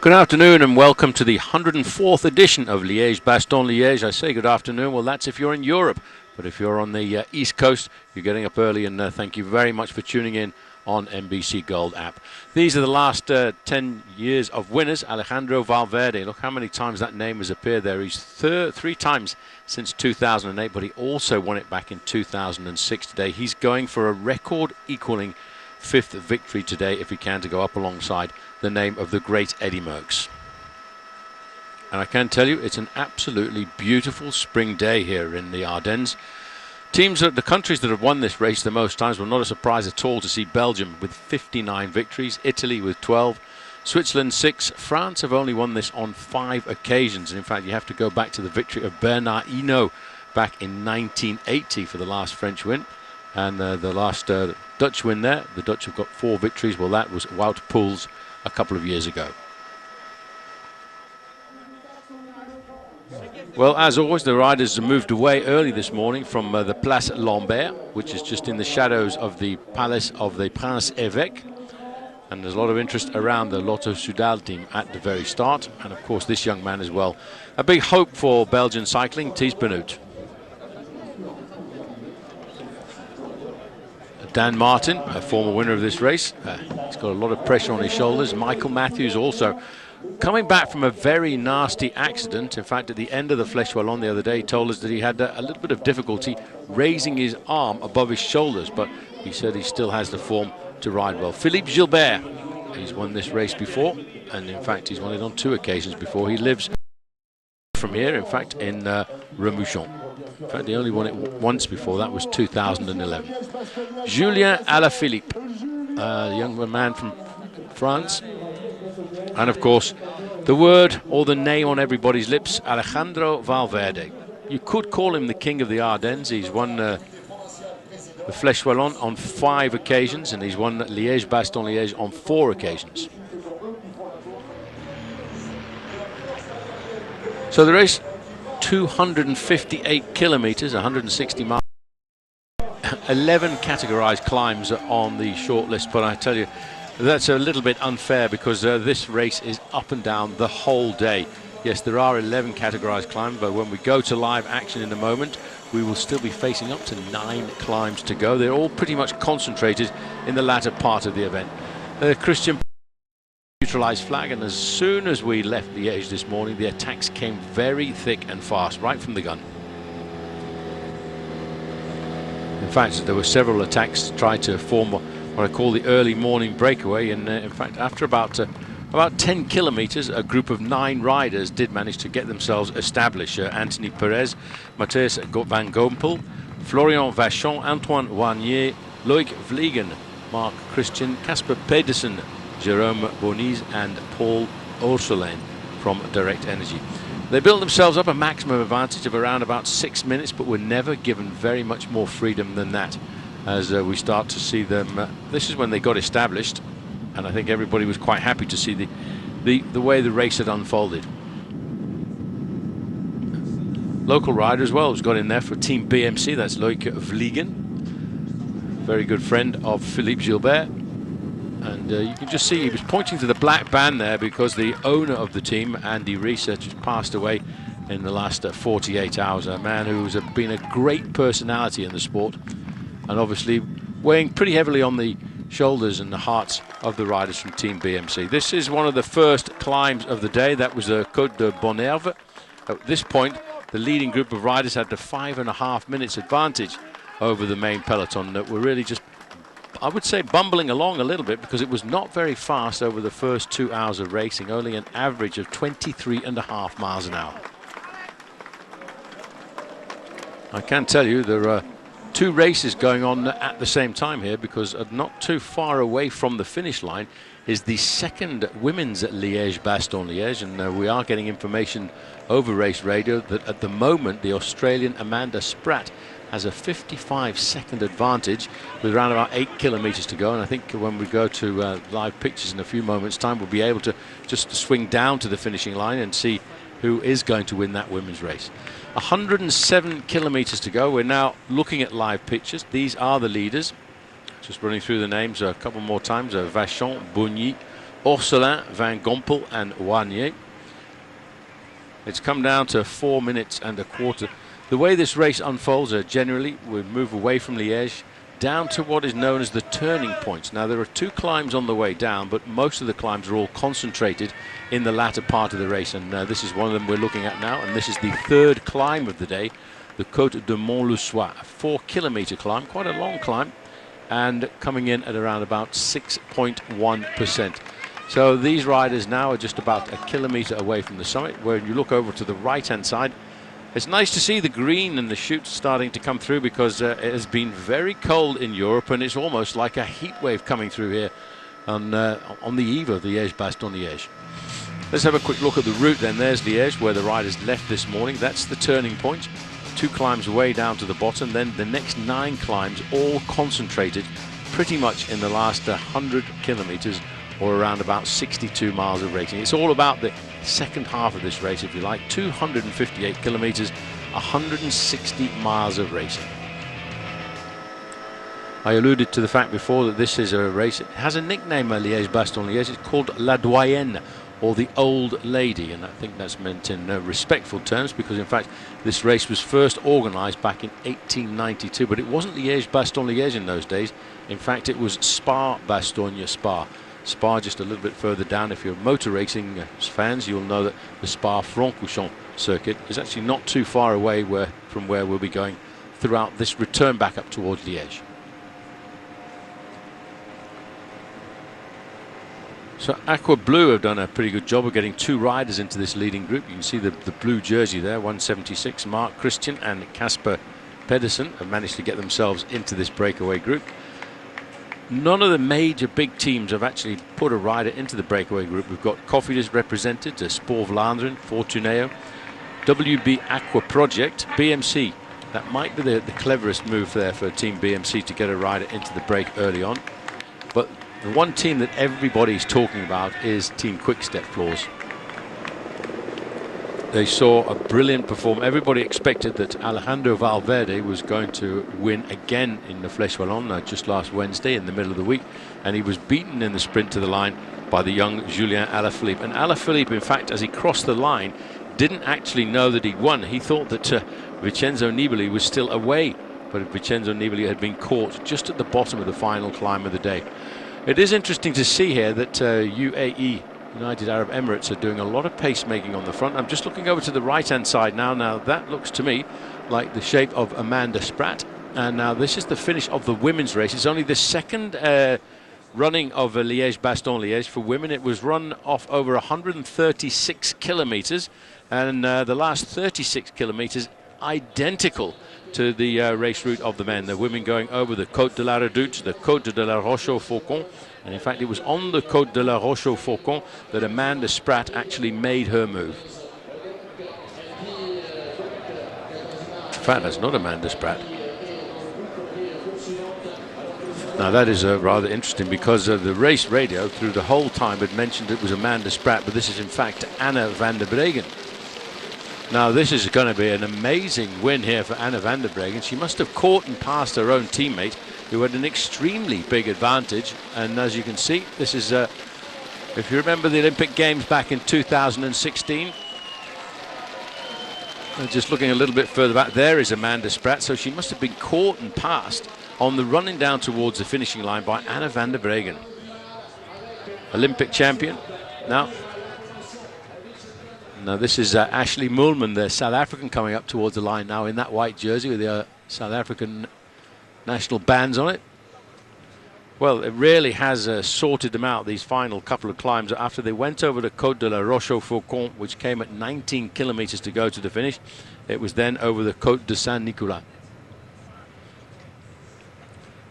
Good afternoon and welcome to the 104th edition of Liege, Bastogne, Liege. I say good afternoon, well that's if you're in Europe, but if you're on the East Coast, you're getting up early, and thank you very much for tuning in on NBC Gold app. These are the last 10 years of winners. Alejandro Valverde, look how many times that name has appeared there. He's three times since 2008, but he also won it back in 2006 today. He's going for a record equaling fifth victory today if he can, to go up alongside the name of the great Eddy Merckx. And I can tell you it's an absolutely beautiful spring day here in the Ardennes. The countries that have won this race the most times were not a surprise at all to see Belgium with 59 victories, Italy with 12, Switzerland 6. France have only won this on 5 occasions, and in fact you have to go back to the victory of Bernard Hinault back in 1980 for the last French win. And the last Dutch win there, the Dutch have got 4 victories. Well, that was Wout Poels a couple of years ago. Well, as always, the riders moved away early this morning from the Place Lambert, which is just in the shadows of the Palace of the Prince Évêque. And there's a lot of interest around the Lotto Soudal team at the very start. And of course, this young man as well. A big hope for Belgian cycling, Thies Benoot. Dan Martin, a former winner of this race, he's got a lot of pressure on his shoulders. Michael Matthews also coming back from a very nasty accident. In fact, at the end of the Flèche Wallonne the other day, he told us that he had a little bit of difficulty raising his arm above his shoulders, but he said he still has the form to ride well. Philippe Gilbert, he's won this race before, and in fact he's won it on 2 occasions before. He lives from here, in fact, in Remouchon. In fact, he only won it once before. That was 2011. Julien Alaphilippe, a young man from France. And of course, the word or the name on everybody's lips, Alejandro Valverde. You could call him the king of the Ardennes. He's won the Flèche Wallonne on 5 occasions, and he's won Liège, Bastogne, Liège on 4 occasions. So the race, 258 kilometers, 160 miles, 11 categorized climbs on the short list, but I tell you, that's a little bit unfair because this race is up and down the whole day. Yes, there are 11 categorized climbs, but when we go to live action in a moment, we will still be facing up to 9 climbs to go. They're all pretty much concentrated in the latter part of the event. Christian neutralized flag, and as soon as we left Liège this morning, the attacks came very thick and fast, right from the gun. In fact, there were several attacks tried to form what I call the early morning breakaway, and in fact, after about 10 kilometers, a group of 9 riders did manage to get themselves established. Anthony Perez, Matthias van Gompel, Florian Vachon, Antoine Warnier, Loic Vliegen, Mark Christian, Casper Pedersen, Jerome Boniz and Paul Orsolijn from Direct Energy. They built themselves up a maximum advantage of around about 6 minutes, but were never given very much more freedom than that. As we start to see them, this is when they got established, and I think everybody was quite happy to see the way the race had unfolded. Local rider as well has got in there for Team BMC, that's Loic Vliegen, very good friend of Philippe Gilbert. And you can just see he was pointing to the black band there because the owner of the team, Andy Rees, just passed away in the last 48 hours. A man who's been a great personality in the sport, and obviously weighing pretty heavily on the shoulders and the hearts of the riders from Team BMC. This is one of the first climbs of the day. That was the Côte de Bonnerve. At this point, the leading group of riders had the 5.5 minutes advantage over the main peloton that were really just, I would say, bumbling along a little bit because it was not very fast over the first 2 hours of racing, only an average of 23.5 miles an hour. I can tell you there are 2 races going on at the same time here, because not too far away from the finish line is the second women's Liège, Bastogne, Liège, and we are getting information over race radio that at the moment the Australian Amanda Spratt has a 55-second advantage with around about 8 kilometers to go, and I think when we go to live pictures in a few moments time, we'll be able to just swing down to the finishing line and see who is going to win that women's race. 107 kilometers to go. We're now looking at live pictures. These are the leaders. Just running through the names a couple more times. Vachon, Boniz, Orselin, Van Gompel and Wagner. It's come down to 4 minutes and a quarter. The way this race unfolds, generally we move away from Liège down to what is known as the turning points. Now there are 2 climbs on the way down, but most of the climbs are all concentrated in the latter part of the race, and this is one of them we're looking at now, and this is the 3rd climb of the day, the Côte de Mont-le-Soir, a 4-kilometer climb, quite a long climb, and coming in at around about 6.1%. So these riders now are just about a kilometer away from the summit, where you look over to the right hand side. It's nice to see the green and the chutes starting to come through, because it has been very cold in Europe, and it's almost like a heat wave coming through here on the eve of the Liège-Bastogne-Liège. Let's have a quick look at the route then. There's Liège, where the riders left this morning. That's the turning point. 2 climbs way down to the bottom, then the next 9 climbs all concentrated pretty much in the last 100 kilometers, or around about 62 miles of racing. It's all about the second half of this race, if you like. 258 kilometers, 160 miles of racing. I alluded to the fact before that this is a race. It has a nickname, Liège-Bastogne-Liège. It's called La Doyenne, or the Old Lady, and I think that's meant in respectful terms, because in fact this race was first organized back in 1892, but it wasn't Liège-Bastogne-Liège in those days. In fact, it was Spa-Bastogne-Spa. Spa just a little bit further down. If you're motor racing fans, you'll know that the Spa-Francorchamps circuit is actually not too far away from where we'll be going throughout this return back up towards Liège. So Aqua Blue have done a pretty good job of getting 2 riders into this leading group. You can see the blue jersey there, 176. Mark Christian and Casper Pedersen have managed to get themselves into this breakaway group. None of the major big teams have actually put a rider into the breakaway group. We've got Cofidis represented, Spoor Vlaanderen, Fortuneo, WB Aqua Project, BMC. That might be the cleverest move there for Team BMC to get a rider into the break early on. But the one team that everybody's talking about is Team Quickstep Floors. They saw a brilliant performance. Everybody expected that Alejandro Valverde was going to win again in the Flèche Wallonne just last Wednesday in the middle of the week, and he was beaten in the sprint to the line by the young Julien Alaphilippe. And Alaphilippe, in fact, as he crossed the line, didn't actually know that he'd won. He thought that Vincenzo Nibali was still away, but Vincenzo Nibali had been caught just at the bottom of the final climb of the day. It is interesting to see here that UAE, United Arab Emirates, are doing a lot of pacemaking on the front. I'm just looking over to the right-hand side now. Now that looks to me like the shape of Amanda Spratt. And now this is the finish of the women's race. It's only the second running of Liège-Bastogne-Liège for women. It was run off over 136 kilometers, and the last 36 kilometers identical to the race route of the men. The women going over the Côte de la Redoute, the Côte de la Roche-au-Faucon, and in fact it was on the Côte de la Roche-au-Faucon that Amanda Spratt actually made her move. In fact, that's not Amanda Spratt. Now that is rather interesting, because the race radio through the whole time had mentioned it was Amanda Spratt, but this is in fact Anna van der Breggen. Now this is going to be an amazing win here for Anna van der Breggen. She must have caught and passed her own teammate, who had an extremely big advantage. And as you can see, this is, if you remember the Olympic Games back in 2016, just looking a little bit further back, there is Amanda Spratt. So she must have been caught and passed on the running down towards the finishing line by Anna van der Breggen. Olympic champion. Now this is Ashley Moolman, the South African, coming up towards the line now in that white jersey with the South African national bands on it. Well, it really has sorted them out, these final couple of climbs. After they went over the Côte de la Roche-au-Faucon, which came at 19 kilometers to go to the finish, it was then over the Côte de Saint-Nicolas.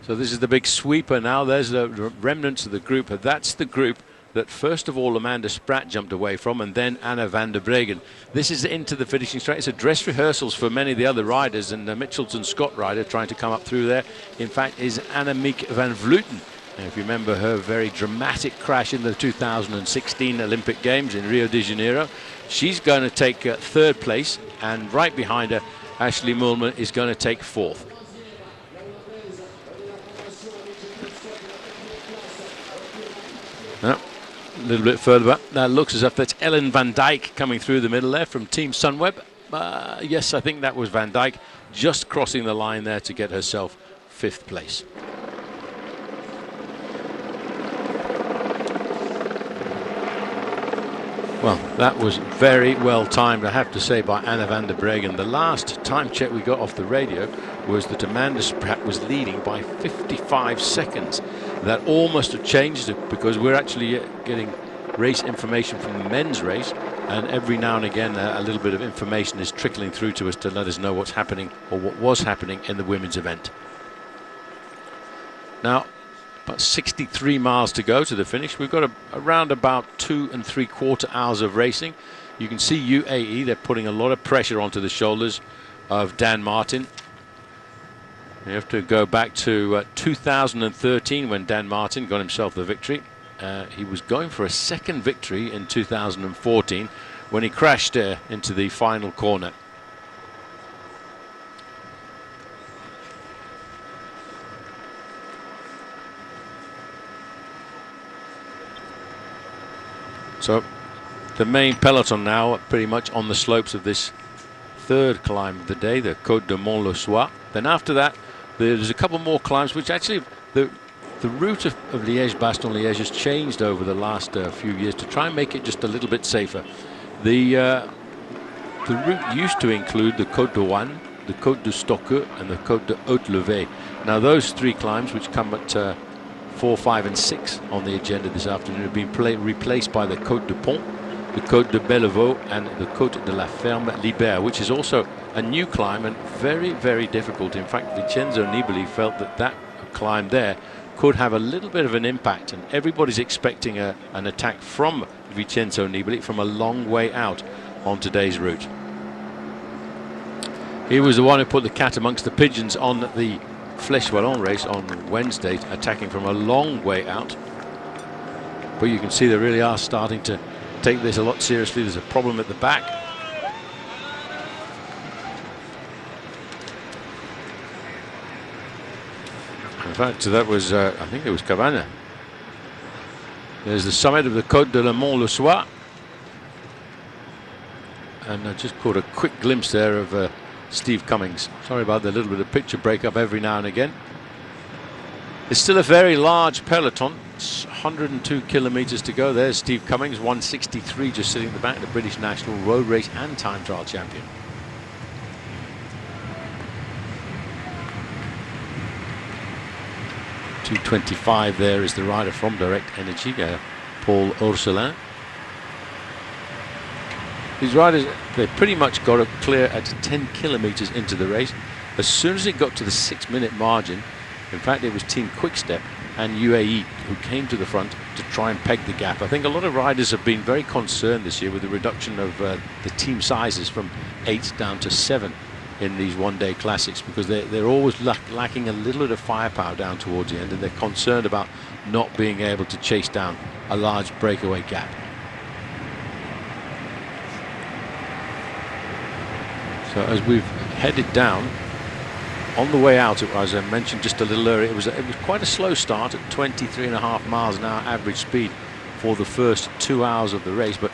So this is the big sweeper now. There's the remnants of the group. That's the group that first of all Amanda Spratt jumped away from, and then Anna van der Breggen. This is into the finishing straight. It's a dress rehearsals for many of the other riders, and the Mitchelton Scott rider trying to come up through there, in fact, is Annemiek van Vleuten. And if you remember her very dramatic crash in the 2016 Olympic Games in Rio de Janeiro, she's going to take third place, and right behind her, Ashley Moolman is going to take fourth. Now, A little bit further back. That looks as if that's Ellen van Dijk coming through the middle there from Team Sunweb. Yes, I think that was Van Dijk just crossing the line there to get herself 5th place. Well, that was very well timed, I have to say, by Anna van der Breggen. The last time check we got off the radio was that Amanda Spratt was leading by 55 seconds. That all must have changed because we're actually getting race information from the men's race, and every now and again a little bit of information is trickling through to us to let us know what's happening or what was happening in the women's event. Now, about 63 miles to go to the finish. We've got around about 2 3/4 hours of racing. You can see UAE, they're putting a lot of pressure onto the shoulders of Dan Martin. You have to go back to 2013 when Dan Martin got himself the victory. He was going for a second victory in 2014 when he crashed into the final corner. So the main peloton now are pretty much on the slopes of this 3rd climb of the day, the Côte de Mont-le-Soir. Then after that, there's a couple more climbs, which actually the route of Liège, Bastogne, Liège has changed over the last few years to try and make it just a little bit safer. The route used to include the Côte de Wanne, the Côte de Stokke, and the Côte de Haute-Levée. Now those 3 climbs, which come at 4, 5 and 6 on the agenda this afternoon, have been replaced by the Côte de Pont, the Côte de Bellevaux and the Côte de la Ferme Libère, which is also a new climb and very, very difficult. In fact, Vincenzo Nibali felt that climb there could have a little bit of an impact, and everybody's expecting an attack from Vincenzo Nibali from a long way out on today's route. He was the one who put the cat amongst the pigeons on the Flèche Wallonne race on Wednesday, attacking from a long way out. But you can see they really are starting to take this a lot seriously. There's a problem at the back. In fact, that was, I think it was Cavana. There's the summit of the Côte de la Mont-le-Soir. And I just caught a quick glimpse there of Steve Cummings. Sorry about the little bit of picture breakup every now and again. It's still a very large peloton. It's 102 kilometers to go. There's Steve Cummings, 163, just sitting at the back, the British national road race and time trial champion. .225 there is the rider from Direct Energy, Paul Ursulin. These riders, they pretty much got it clear at 10 kilometers into the race. As soon as it got to the 6-minute margin, in fact it was Team Quickstep and UAE who came to the front to try and peg the gap. I think a lot of riders have been very concerned this year with the reduction of the team sizes from 8 down to 7 in these one-day classics, because they're always lacking a little bit of firepower down towards the end, and they're concerned about not being able to chase down a large breakaway gap. So as we've headed down, on the way out, as I mentioned just a little earlier, it was quite a slow start at 23.5 miles an hour average speed for the first 2 hours of the race. But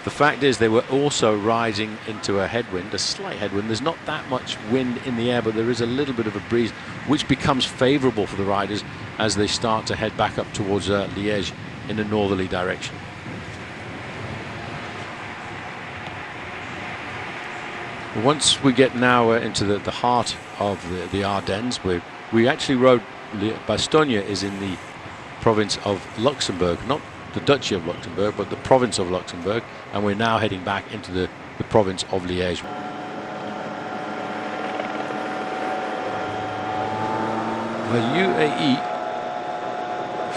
the fact is, they were also riding into a headwind, a slight headwind. There's not that much wind in the air, but there is a little bit of a breeze, which becomes favorable for the riders as they start to head back up towards Liège in a northerly direction. Once we get now into the heart of the Ardennes, we actually rode, Bastogne is in the province of Luxembourg, not the Duchy of Luxembourg, but the province of Luxembourg, and we're now heading back into the province of Liège. Well, UAE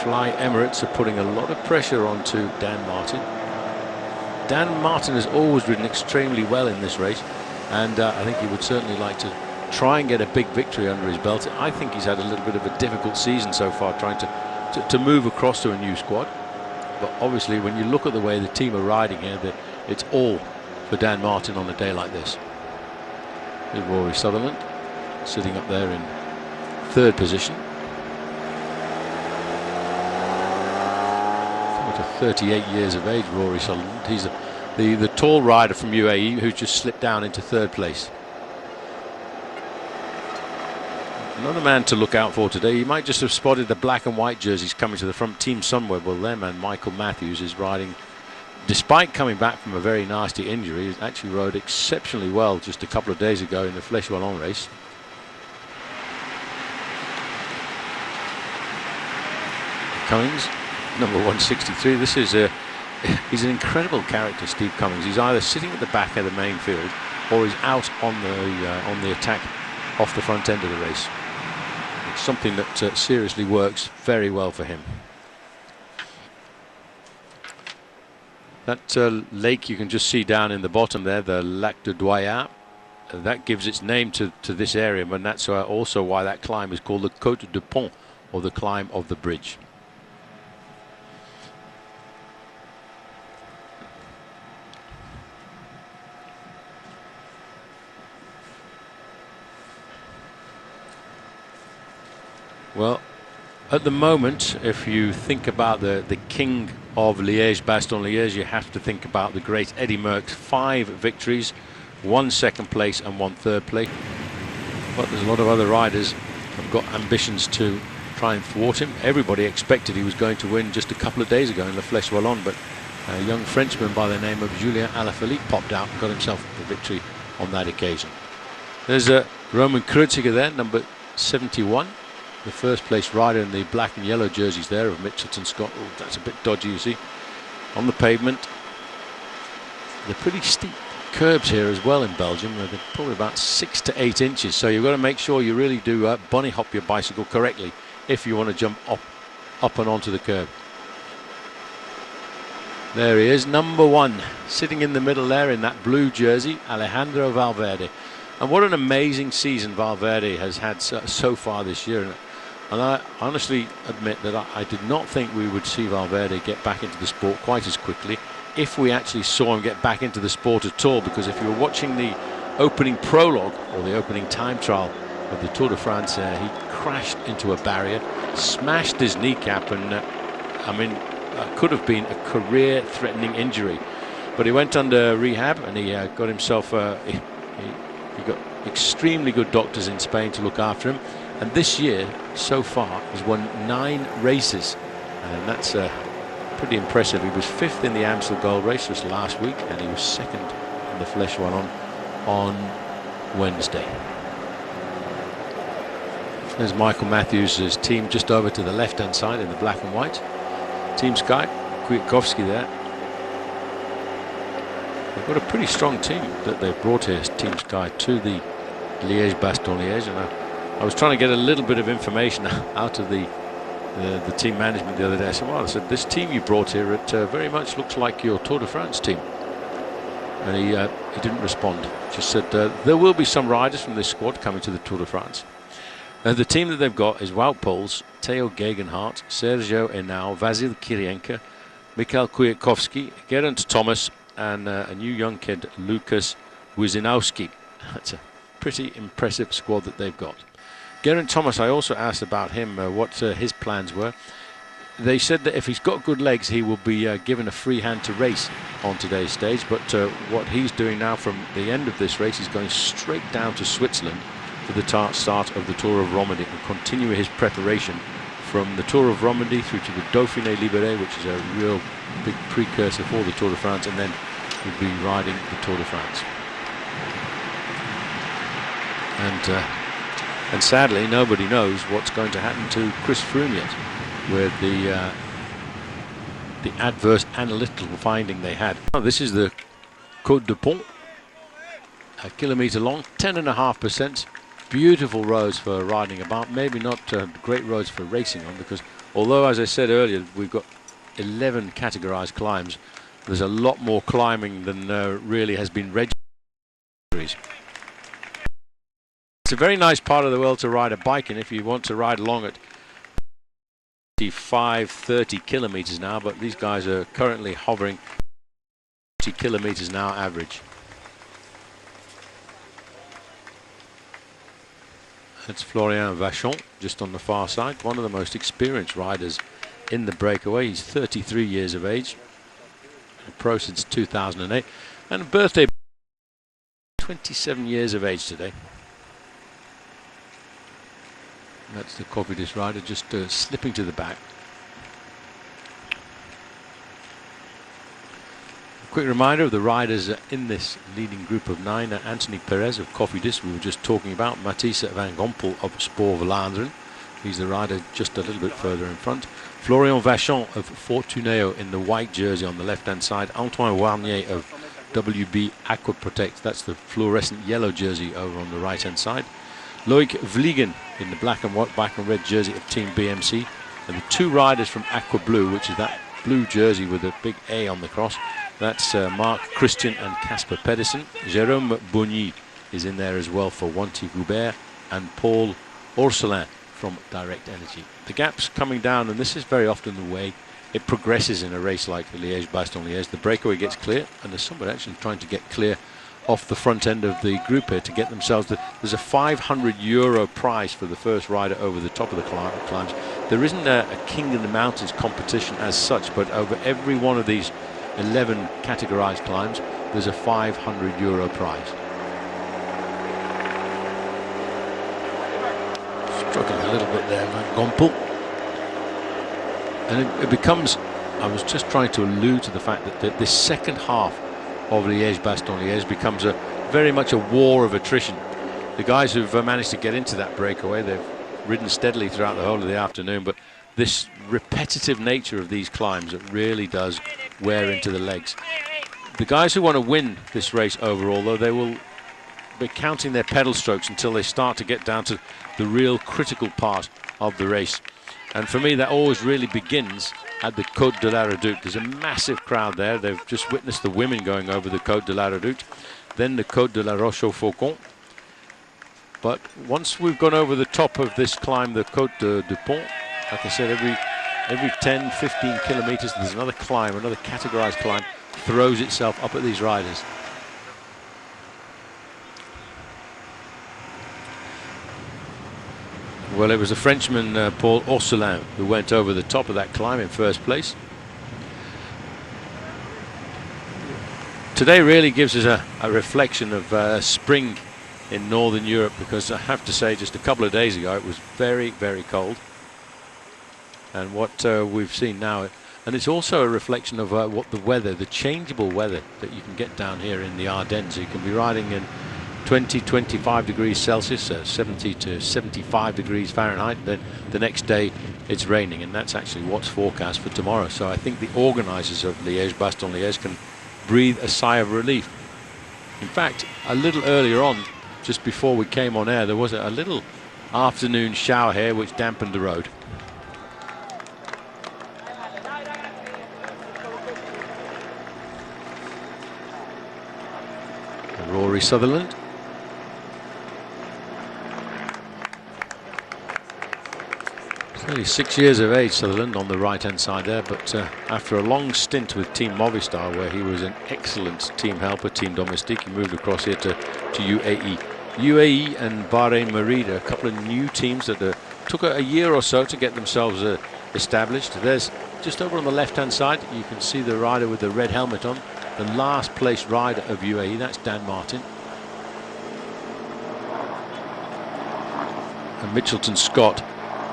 Fly Emirates are putting a lot of pressure onto Dan Martin. Dan Martin has always ridden extremely well in this race, and I think he would certainly like to try and get a big victory under his belt. I think he's had a little bit of a difficult season so far, trying to move across to a new squad. But obviously, when you look at the way the team are riding here, it's all for Dan Martin on a day like this. Here's Rory Sutherland sitting up there in 3rd position. after 38 years of age, Rory Sutherland. He's the tall rider from UAE who's just slipped down into third place. Another man to look out for today. You might just have spotted the black and white jerseys coming to the front. Team Sunweb, well, their man Michael Matthews is riding, despite coming back from a very nasty injury. He actually rode exceptionally well just a couple of days ago in the Flèche Wallonne race. Cummings, number 163. This is he's an incredible character, Steve Cummings. He's either sitting at the back of the main field or he's out on the attack off the front end of the race. It's something that seriously works very well for him. That lake you can just see down in the bottom there, the Lac de Doyat, that gives its name to this area, and that's also why that climb is called the Côte de Pont, or the climb of the bridge. Well, at the moment, if you think about the king of Liège, Bastogne Liège, you have to think about the great Eddy Merckx. 5 victories, 1 second place and 1 third place. But there's a lot of other riders who've got ambitions to try and thwart him. Everybody expected he was going to win just a couple of days ago in the Flèche Wallonne, but a young Frenchman by the name of Julien Alaphilippe popped out and got himself the victory on that occasion. There's Roman Kreuziger there, number 71. The first place rider in the black and yellow jerseys there of Mitchelton Scott. Oh, that's a bit dodgy, you see. On the pavement. They're pretty steep curbs here as well in Belgium. They're probably about 6 to 8 inches. So you've got to make sure you really do bunny hop your bicycle correctly if you want to jump up and onto the curb. There he is, number 1, sitting in the middle there in that blue jersey, Alejandro Valverde. And what an amazing season Valverde has had so far this year. And I honestly admit that I did not think we would see Valverde get back into the sport quite as quickly, if we actually saw him get back into the sport at all, because if you were watching the opening prologue or the opening time trial of the Tour de France, he crashed into a barrier, smashed his kneecap, and I mean, could have been a career-threatening injury. But he went under rehab and he got himself, he got extremely good doctors in Spain to look after him. And this year, so far, has won 9 races, and that's pretty impressive. He was 5th in the Amstel Gold Race just last week, and he was 2nd in the Flèche Wallonne on Wednesday. There's Michael Matthews' team just over to the left-hand side in the black and white. Team Sky, Kwiatkowski there. They've got a pretty strong team that they've brought here, Team Sky, to the Liège-Bastogne Liège. And I was trying to get a little bit of information out of the team management the other day. I said, well, I said, this team you brought here, it very much looks like your Tour de France team. And he didn't respond. Just said there will be some riders from this squad coming to the Tour de France. The team that they've got is Wout Poels, Theo Gegenhardt, Sergio Henao, Vasil Kirienka, Mikhail Kwiatkowski, Geraint Thomas, and a new young kid, Lucas Wizinowski. That's a pretty impressive squad that they've got. Geraint Thomas, I also asked about him, what his plans were. They said that if he's got good legs, he will be given a free hand to race on today's stage. But what he's doing now from the end of this race, he's going straight down to Switzerland for the start of the Tour of Romandy and continue his preparation from the Tour of Romandy through to the Dauphiné Libéré, which is a real big precursor for the Tour de France, and then he'll be riding the Tour de France. And sadly, nobody knows what's going to happen to Chris Froome yet, with the adverse analytical finding they had. Oh, this is the Côte de Pont, a kilometre long, 10.5%. Beautiful roads for riding about, maybe not great roads for racing on, because although, as I said earlier, we've got 11 categorized climbs, there's a lot more climbing than really has been registered. It's a very nice part of the world to ride a bike in if you want to ride along at 30 kilometers now, but these guys are currently hovering 40 kilometers an hour average. That's Florian Vachon just on the far side, one of the most experienced riders in the breakaway. He's 33 years of age, pro since 2008, and a birthday, 27 years of age today. That's the Cofidis rider just slipping to the back. Quick reminder of the riders in this leading group of 9. Anthony Perez of Cofidis, we were just talking about. Matisse van Gompel of Spoor Vlaanderen. He's the rider just a little bit further in front. Florian Vachon of Fortuneo in the white jersey on the left-hand side. Antoine Warnier of WB Aqua Protect, that's the fluorescent yellow jersey over on the right-hand side. Loic Vliegen in the black and red jersey of Team BMC. And the 2 riders from Aqua Blue, which is that blue jersey with a big A on the cross. That's Mark Christian and Casper Pedersen. Jérôme Bonny is in there as well for Wanty Goubert, and Paul Orselin from Direct Energy. The gap's coming down, and this is very often the way it progresses in a race like the Liège-Bastogne-Liège. The breakaway gets clear, and there's somebody actually trying to get clear off the front end of the group here to get themselves. There's a €500 prize for the first rider over the top of the climbs. There isn't a King of the Mountains competition as such, but over every one of these 11 categorized climbs, there's a €500 prize. Struggling a little bit there, Van Gompel. And it becomes, I was just trying to allude to the fact that this second half of Liège-Bastogne-Liège becomes very much a war of attrition. The guys who've managed to get into that breakaway, they've ridden steadily throughout the whole of the afternoon, but this repetitive nature of these climbs, it really does wear into the legs. The guys who want to win this race overall, though, they will be counting their pedal strokes until they start to get down to the real critical part of the race. And for me, that always really begins at the Côte de la Redoute. There's a massive crowd there. They've just witnessed the women going over the Côte de la Redoute, then the Côte de la Roche-au-Faucon. But once we've gone over the top of this climb, the Côte du Pont, like I said, every 10, 15 kilometers, there's another climb, another categorized climb, throws itself up at these riders. Well, it was the Frenchman, Paul Orselin, who went over the top of that climb in first place. Today really gives us a reflection of spring in Northern Europe, because I have to say, just a couple of days ago, it was very, very cold. And what we've seen now, and it's also a reflection of what the weather, the changeable weather that you can get down here in the Ardennes. You can be riding in 20, 25 degrees Celsius, 70 to 75 degrees Fahrenheit. Then the next day it's raining, and that's actually what's forecast for tomorrow. So I think the organisers of Liège-Bastogne-Liège can breathe a sigh of relief. In fact, a little earlier on, just before we came on air, there was a little afternoon shower here which dampened the road. Rory Sutherland. He's only 6 years of age, Sutherland, on the right-hand side there, but after a long stint with Team Movistar, where he was an excellent team helper, Team Domestique, he moved across here to UAE. UAE and Bahrain Merida, a couple of new teams that took a year or so to get themselves established. There's, just over on the left-hand side, you can see the rider with the red helmet on, the last place rider of UAE, that's Dan Martin. And Mitchelton Scott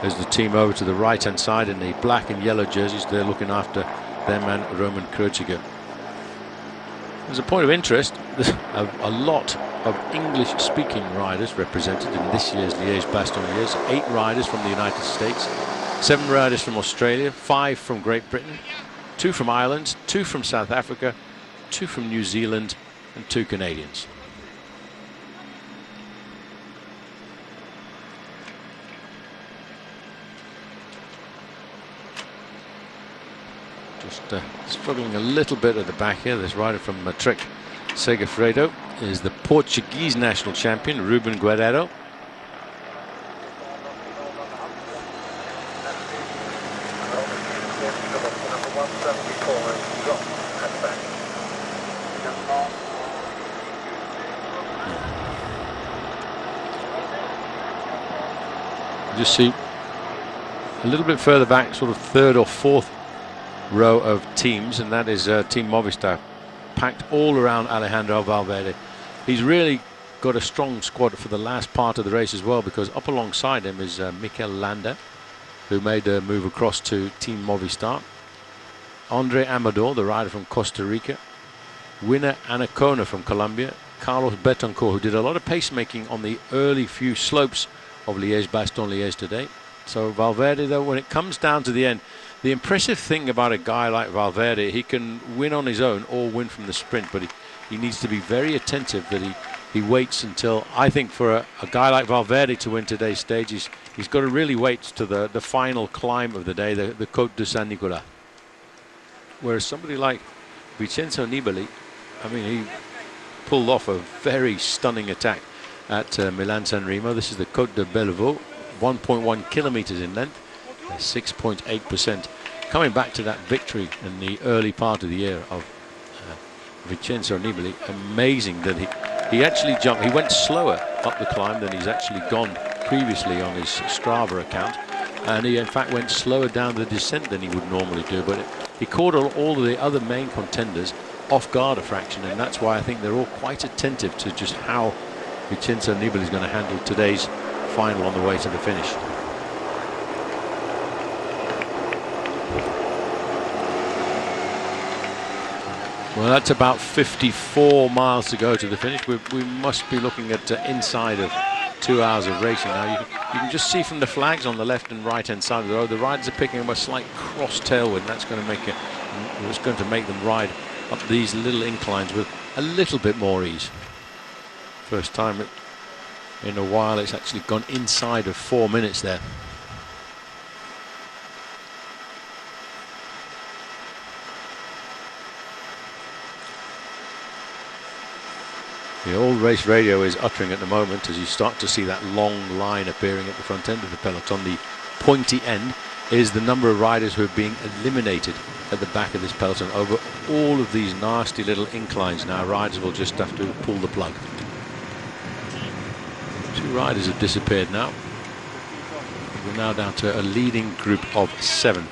is the team over to the right-hand side in the black and yellow jerseys. They're looking after their man Roman Kreuziger. As a point of interest, there's a lot of English-speaking riders represented in this year's Liège-Bastogne-Liège. 8 riders from the United States, 7 riders from Australia, 5 from Great Britain, 2 from Ireland, 2 from South Africa, 2 from New Zealand, and 2 Canadians. Just struggling a little bit at the back here. This rider from Trek Segafredo is the Portuguese national champion, Ruben Guerreiro. Just see a little bit further back, sort of third or fourth row of teams, and that is Team Movistar, packed all around Alejandro Valverde. He's really got a strong squad for the last part of the race as well, because up alongside him is Mikel Landa, who made a move across to Team Movistar. Andre Amador, the rider from Costa Rica. Winner Anacona from Colombia. Carlos Betancourt, who did a lot of pacemaking on the early few slopes of Liège-Bastogne-Liège today. So Valverde, though, when it comes down to the end, the impressive thing about a guy like Valverde, he can win on his own or win from the sprint, but he needs to be very attentive that he waits until, I think for a guy like Valverde to win today's stage, he's got to really wait to the final climb of the day, the Côte de Saint Nicolas. Whereas somebody like Vincenzo Nibali, I mean, he pulled off a very stunning attack at Milan-San Remo. This is the Côte de Bellevaux, 1.1 kilometers in length, 6.8%. Coming back to that victory in the early part of the year of Vincenzo Nibali, amazing that he actually jumped. He went slower up the climb than he's actually gone previously on his Strava account, and he in fact went slower down the descent than he would normally do, but he caught all of the other main contenders off guard a fraction, and that's why I think they're all quite attentive to just how Vincenzo Nibali is going to handle today's final on the way to the finish. Well, that's about 54 miles to go to the finish. We must be looking at inside of 2 hours of racing now. You can just see from the flags on the left and right hand side of the road, the riders are picking up a slight cross tailwind. That's going to make them ride up these little inclines with a little bit more ease. First time in a while it's actually gone inside of 4 minutes there. The old race radio is uttering at the moment as you start to see that long line appearing at the front end of the peloton. The pointy end is the number of riders who are being eliminated at the back of this peloton over all of these nasty little inclines. Now riders will just have to pull the plug. 2 riders have disappeared now. We're now down to a leading group of 7.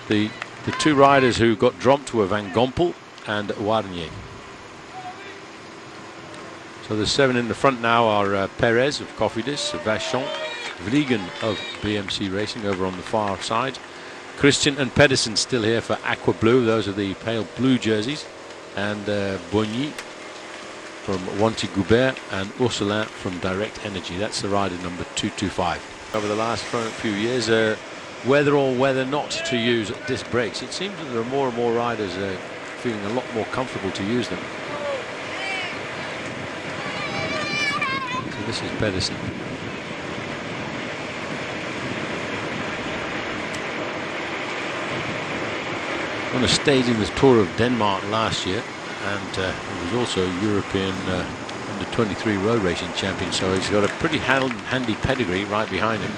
The 2 riders who got dropped were Van Gompel and Warnier. So the 7 in the front now are Perez of Cofidis, Vachon, Vliegen of BMC Racing over on the far side. Christian and Pedersen still here for Aqua Blue, those are the pale blue jerseys. And Bogny from Wanty Goubert and Ursulin from Direct Energy. That's the rider number 225. Over the last few years, whether or whether not to use disc brakes, it seems that there are more and more riders feeling a lot more comfortable to use them. This is Pedersen. On a stage in the Tour of Denmark last year, and he was also European under 23 road racing champion, so he's got a pretty handy pedigree right behind him.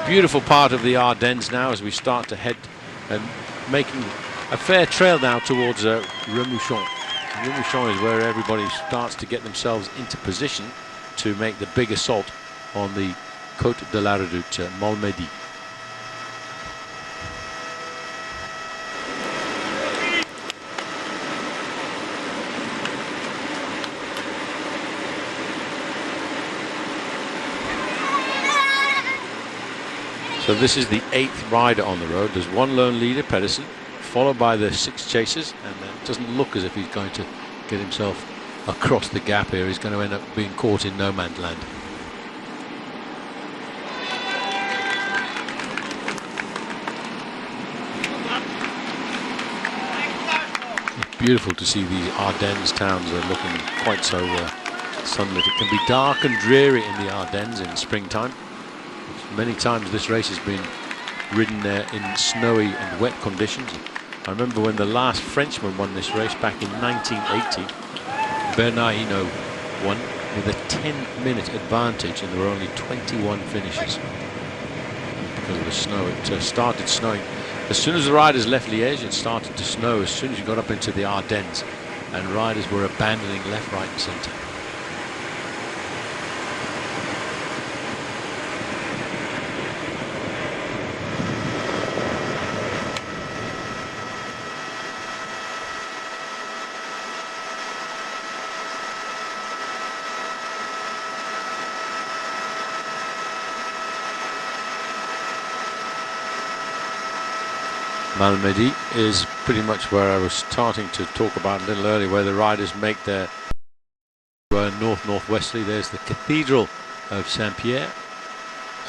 Beautiful part of the Ardennes now as we start to head and making a fair trail now towards Remouchon. Remouchon is where everybody starts to get themselves into position to make the big assault on the Côte de la Redoute, Malmedy. So this is the 8th rider on the road. There's 1 lone leader, Pedersen, followed by the 6 chasers, and it doesn't look as if he's going to get himself across the gap here. He's going to end up being caught in no man's land. It's beautiful to see these Ardennes towns are looking quite so sunlit. It can be dark and dreary in the Ardennes in springtime. Many times this race has been ridden there in snowy and wet conditions. I remember when the last Frenchman won this race back in 1980. Bernard Hinault won with a 10-minute advantage, and there were only 21 finishes because of the snow. It started snowing as soon as the riders left Liège. It started to snow as soon as you got up into the Ardennes, and riders were abandoning left, right and centre. Malmedy is pretty much where I was starting to talk about a little earlier, where the riders make their north-northwesterly. There's the Cathedral of Saint-Pierre,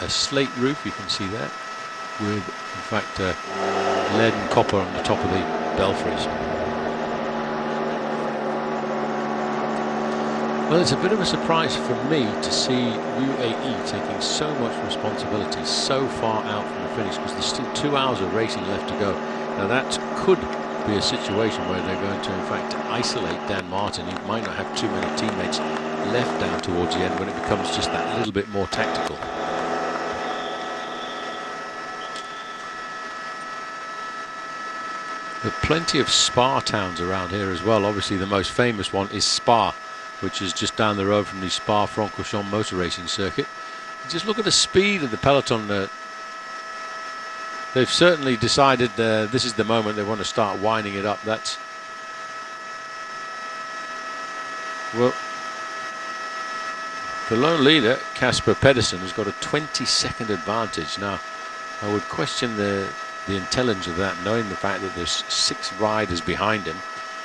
a slate roof, you can see that, with in fact lead and copper on the top of the belfries. Well, it's a bit of a surprise for me to see UAE taking so much responsibility so far out from the finish, because there's still 2 hours of racing left to go. Now that could be a situation where they're going to in fact isolate Dan Martin. He might not have too many teammates left down towards the end when it becomes just that little bit more tactical. There are plenty of spa towns around here as well. Obviously the most famous one is Spa, which is just down the road from the Spa-Francorchamps motor racing circuit. Just look at the speed of the peloton. They've certainly decided this is the moment they want to start winding it up. That's, well, the lone leader, Casper Pedersen, has got a 20-second advantage. Now, I would question the intelligence of that, knowing the fact that there's 6 riders behind him.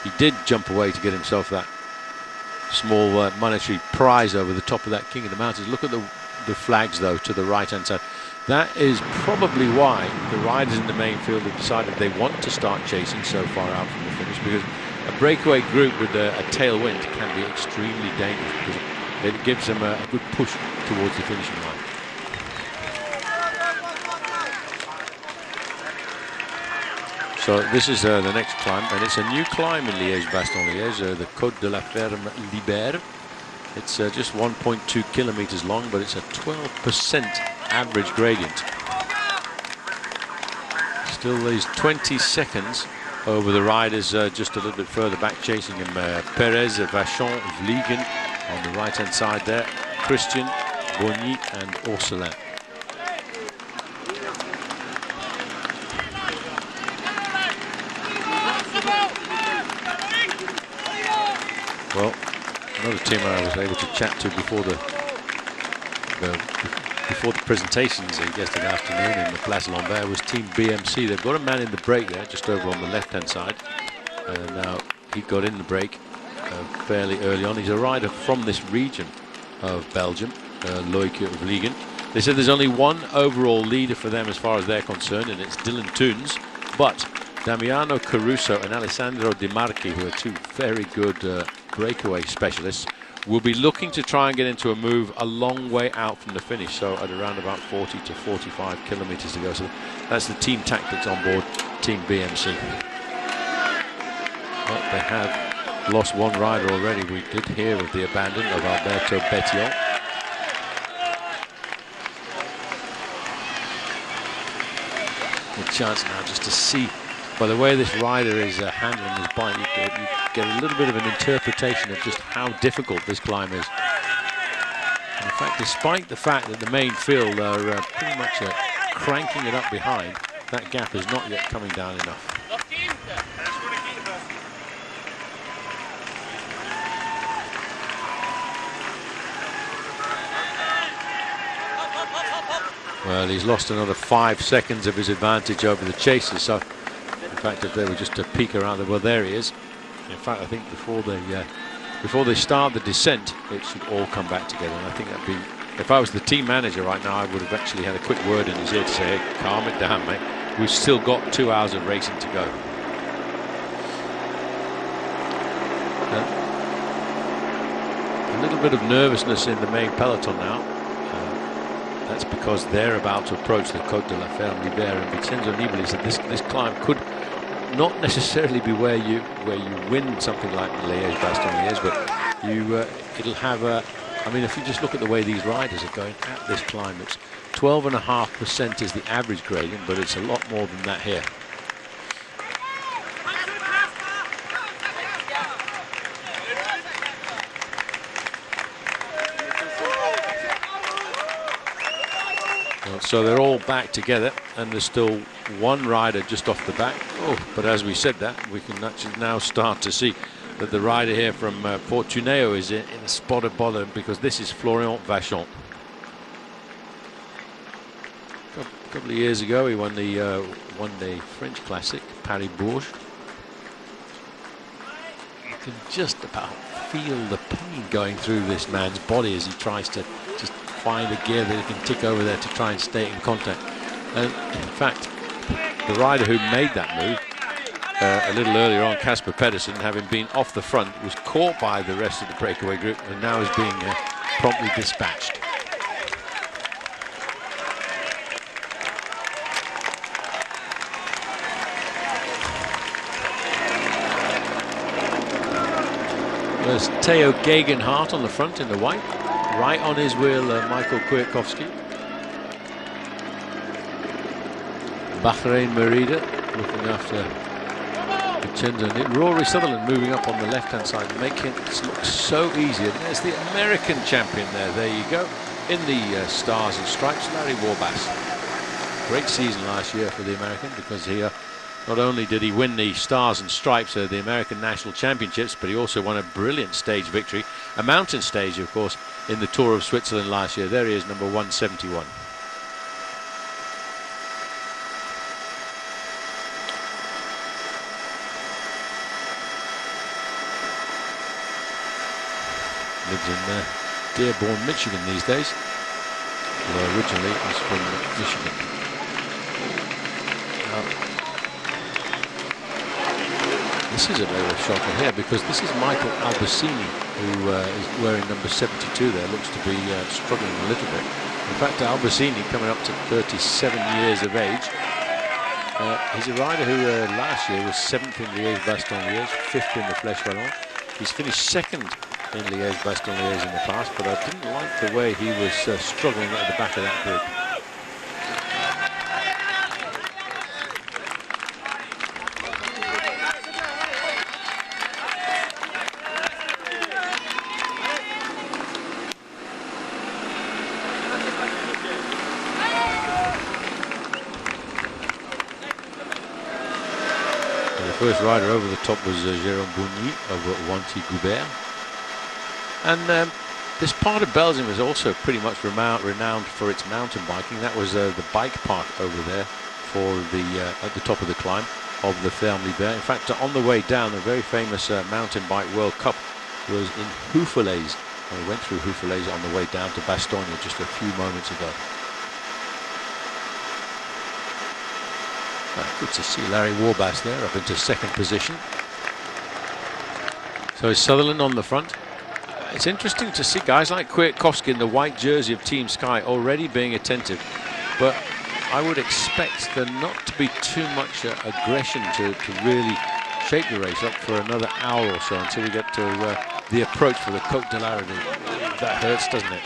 He did jump away to get himself that small monetary prize over the top of that King of the Mountains. Look at the flags though to the right hand side. That is probably why the riders in the main field have decided they want to start chasing so far out from the finish, because a breakaway group with a tailwind can be extremely dangerous, because it gives them a good push towards the finishing line. So this is the next climb, and it's a new climb in Liège-Bastogne Liège, the Côte de la Ferme Libère. It's just 1.2 kilometers long, but it's a 12% average gradient. Still these 20 seconds over the riders just a little bit further back chasing him. Perez, Vachon, Liege on the right hand side there, Christian, Bonny and Orselin. Well, another team I was able to chat to before the presentations yesterday afternoon in the Place Lambert was Team BMC. They've got a man in the break there, just over on the left-hand side. Now he got in the break fairly early on. He's a rider from this region of Belgium, Liege of Liege. They said there's only one overall leader for them as far as they're concerned, and it's Dylan Toons. But Damiano Caruso and Alessandro Di Marchi, who are two very good breakaway specialists, will be looking to try and get into a move a long way out from the finish, so at around about 40 to 45 kilometers to go. So that's the team tactics on board Team BMC. Well, they have lost one rider already. We did hear of the abandon of Alberto Bettiol. A chance now just to see, by the way this rider is handling his bike, you get a little bit of an interpretation of just how difficult this climb is. And in fact, despite the fact that the main field are pretty much cranking it up behind, that gap is not yet coming down enough. Well, he's lost another 5 seconds of his advantage over the chasers. So in fact, if they were just to peek around, well, there he is. In fact, I think before they start the descent, it should all come back together. And I think that'd be, if I was the team manager right now, I would have actually had a quick word in his ear to say, hey, calm it down, mate. We've still got 2 hours of racing to go. A little bit of nervousness in the main peloton now. That's because they're about to approach the Côte de la Ferme Libère, and Vincenzo Nibali said this climb could not necessarily be where you win something like Liège-Bastogne Liège, but it'll have a. I mean, if you just look at the way these riders are going at this climb, it's 12.5% is the average gradient, but it's a lot more than that here. So they're all back together, and there's still one rider just off the back. Oh, but as we said that, we can actually now start to see that the rider here from Portuneo is in a spot of bother, because this is Florian Vachon. couple of years ago, he won the French Classic, Paris-Bourges. You can just about feel the pain going through this man's body as he tries to just find a gear that he can tick over there to try and stay in contact. And in fact, the rider who made that move a little earlier on, Casper Pedersen, having been off the front, was caught by the rest of the breakaway group and now is being promptly dispatched. There's Theo Gegenhardt on the front in the white. Right on his wheel, Michael Kwiatkowski. Bahrain Merida looking after Vincenzo. Rory Sutherland moving up on the left-hand side, making it look so easy. And there's the American champion there. There you go. In the Stars and Stripes, Larry Warbasse. Great season last year for the American, because he not only did he win the Stars and Stripes, the American National Championships, but he also won a brilliant stage victory, a mountain stage, of course, in the Tour of Switzerland last year. There he is, number 171. Lives in Dearborn, Michigan these days. Although originally he's from Michigan. This is a bit of a shocker here, because this is Michael Albassini, who is wearing number 72 there. Looks to be struggling a little bit. In fact, Albassini, coming up to 37 years of age. He's a rider who last year was 7th in Liège-Bastogne-Liège, 5th in the Flèche Wallonne. He's finished 2nd in Liège-Bastogne-Liège in the past, but I didn't like the way he was struggling at the back of that group. The first rider over the top was Jérôme Bougny of Wanty-Goubert. And this part of Belgium is also pretty much renowned for its mountain biking. That was the bike park over there for at the top of the climb of the Ferme Libert. In fact, on the way down, the very famous Mountain Bike World Cup was in Houffalaise. We went through Houffalaise on the way down to Bastogne just a few moments ago. Good to see Larry Warbasse there, up into 2nd position. So is Sutherland on the front. It's interesting to see guys like Kwiatkowski in the white jersey of Team Sky already being attentive, but I would expect there not to be too much aggression to really shape the race up for another hour or so until we get to the approach for the Côte de la Redoute. That hurts, doesn't it?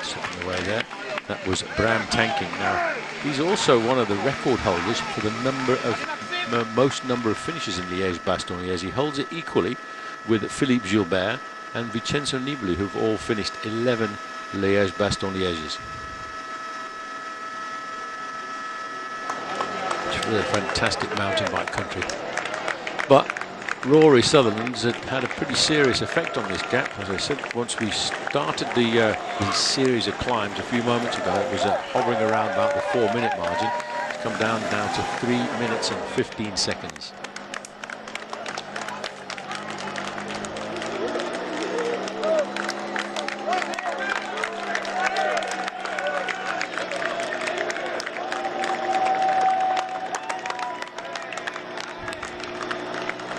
Slipping away there. That was Bram Tankink. Now, he's also one of the record holders for the most number of finishes in Liège-Bastogne-Liège. He holds it equally with Philippe Gilbert and Vincenzo Nibali, who've all finished 11 Liège-Bastogne-Lièges. It's really a fantastic mountain bike country. But Rory Sutherland's had a pretty serious effect on this gap. As I said, once we started the series of climbs a few moments ago, it was hovering around about the 4-minute margin. It's come down now to 3 minutes and 15 seconds.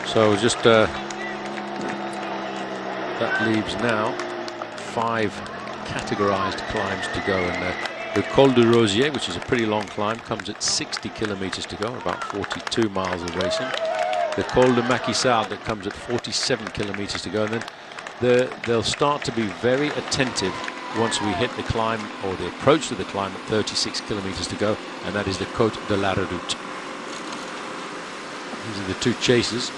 So just that leaves now 5 categorized climbs to go, and the Col de Rosier, which is a pretty long climb, comes at 60 kilometers to go, about 42 miles of racing. The Col de Maquisard that comes at 47 kilometers to go, and then they'll start to be very attentive once we hit the climb, or the approach to the climb, at 36 kilometers to go, and that is the Côte de la Redoute. These are the 2 chasers.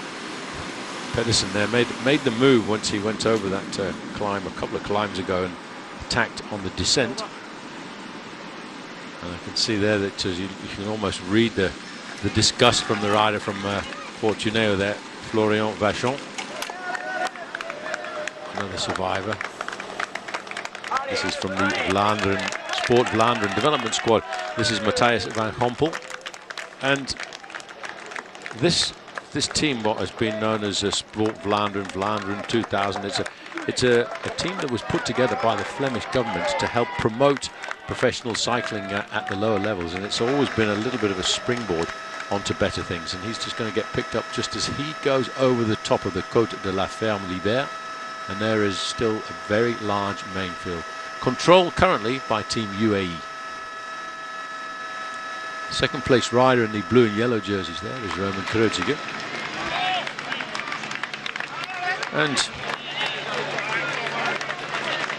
Pedersen there made the move once he went over that climb a couple of climbs ago and attacked on the descent. And I can see there that you can almost read the disgust from the rider from Fortuneo there, Florian Vachon. Another survivor. This is from the Vlaanderen Sport Vlaanderen development squad. This is Matthias van Gompel, and this team, what has been known as Sport Vlaanderen 2000, it's a team that was put together by the Flemish government to help promote professional cycling at the lower levels, and it's always been a little bit of a springboard onto better things, and he's just going to get picked up just as he goes over the top of the Côte de la Ferme l'Hiver, and there is still a very large main field. Controlled currently by Team UAE. Second place rider in the blue and yellow jerseys there is Roman Kreuziger. And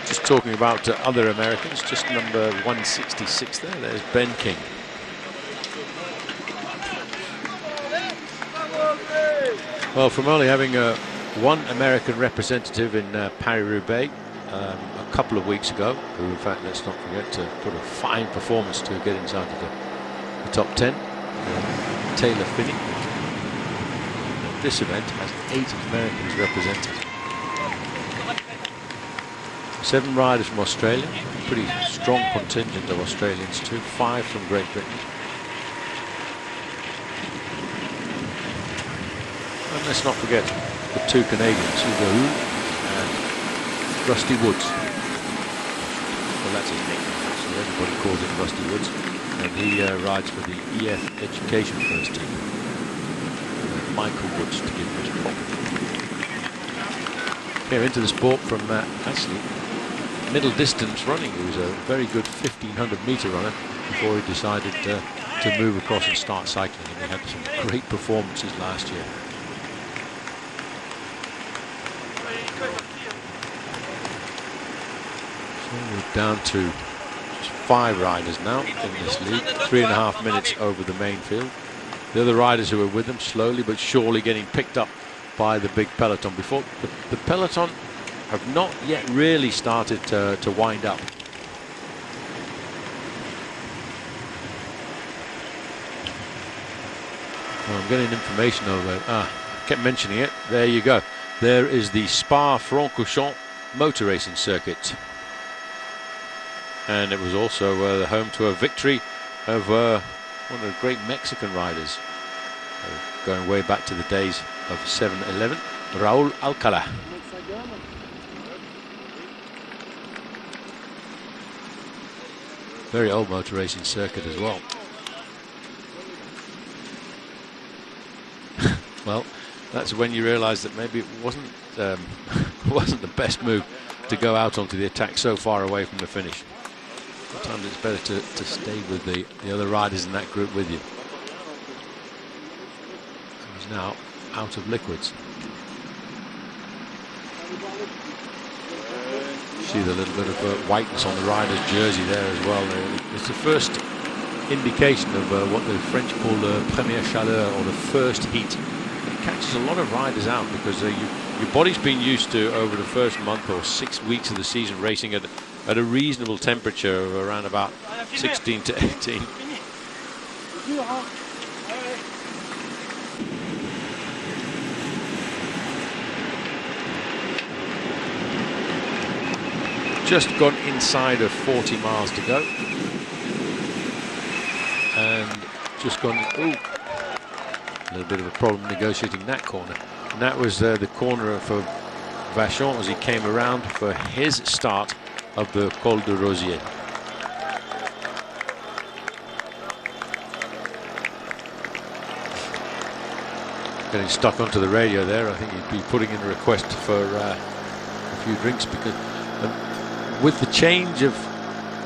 just talking about other Americans, just number 166 there's Ben King. Well, from only having one American representative in Paris-Roubaix a couple of weeks ago, who in fact, let's not forget, to put a fine performance to get inside the top 10, Taylor Finney. This event has 8 Americans represented. 7 riders from Australia, pretty strong contingent of Australians too, 5 from Great Britain. And let's not forget the 2 Canadians, Hugo Hu and Rusty Woods. Well, that's his nickname, so everybody calls him Rusty Woods. And he rides for the EF Education first team. Michael Woods to give him his prop. Here into the sport from actually middle distance running. He was a very good 1500-meter runner before he decided to move across and start cycling, and he had some great performances last year. So we're down to 5 riders now in this league, 3.5 minutes over the main field. The other riders who are with them slowly but surely getting picked up by the big peloton. Before the peloton have not yet really started to wind up. Well, I'm getting information over. I kept mentioning it. There you go. There is the Spa-Francorchamps motor racing circuit. And it was also the home to a victory of one of the great Mexican riders, going way back to the days of 7-Eleven, Raúl Alcalá. Very old motor racing circuit as well. Well, that's when you realise that maybe it wasn't wasn't the best move to go out onto the attack so far away from the finish. Sometimes it's better to stay with the other riders in that group with you. He's now out of liquids. See the little bit of whiteness on the rider's jersey there as well. It's the first indication of what the French call the première chaleur, or the first heat. It catches a lot of riders out because your body's been used to, over the first month or 6 weeks of the season, racing at a reasonable temperature of around about 16 to 18. Just gone inside of 40 miles to go. And just gone, ooh, a little bit of a problem negotiating that corner. And that was the corner for Vachon as he came around for his start of the Col de Rosier. Getting stuck onto the radio there. I think he'd be putting in a request for a few drinks, because with the change of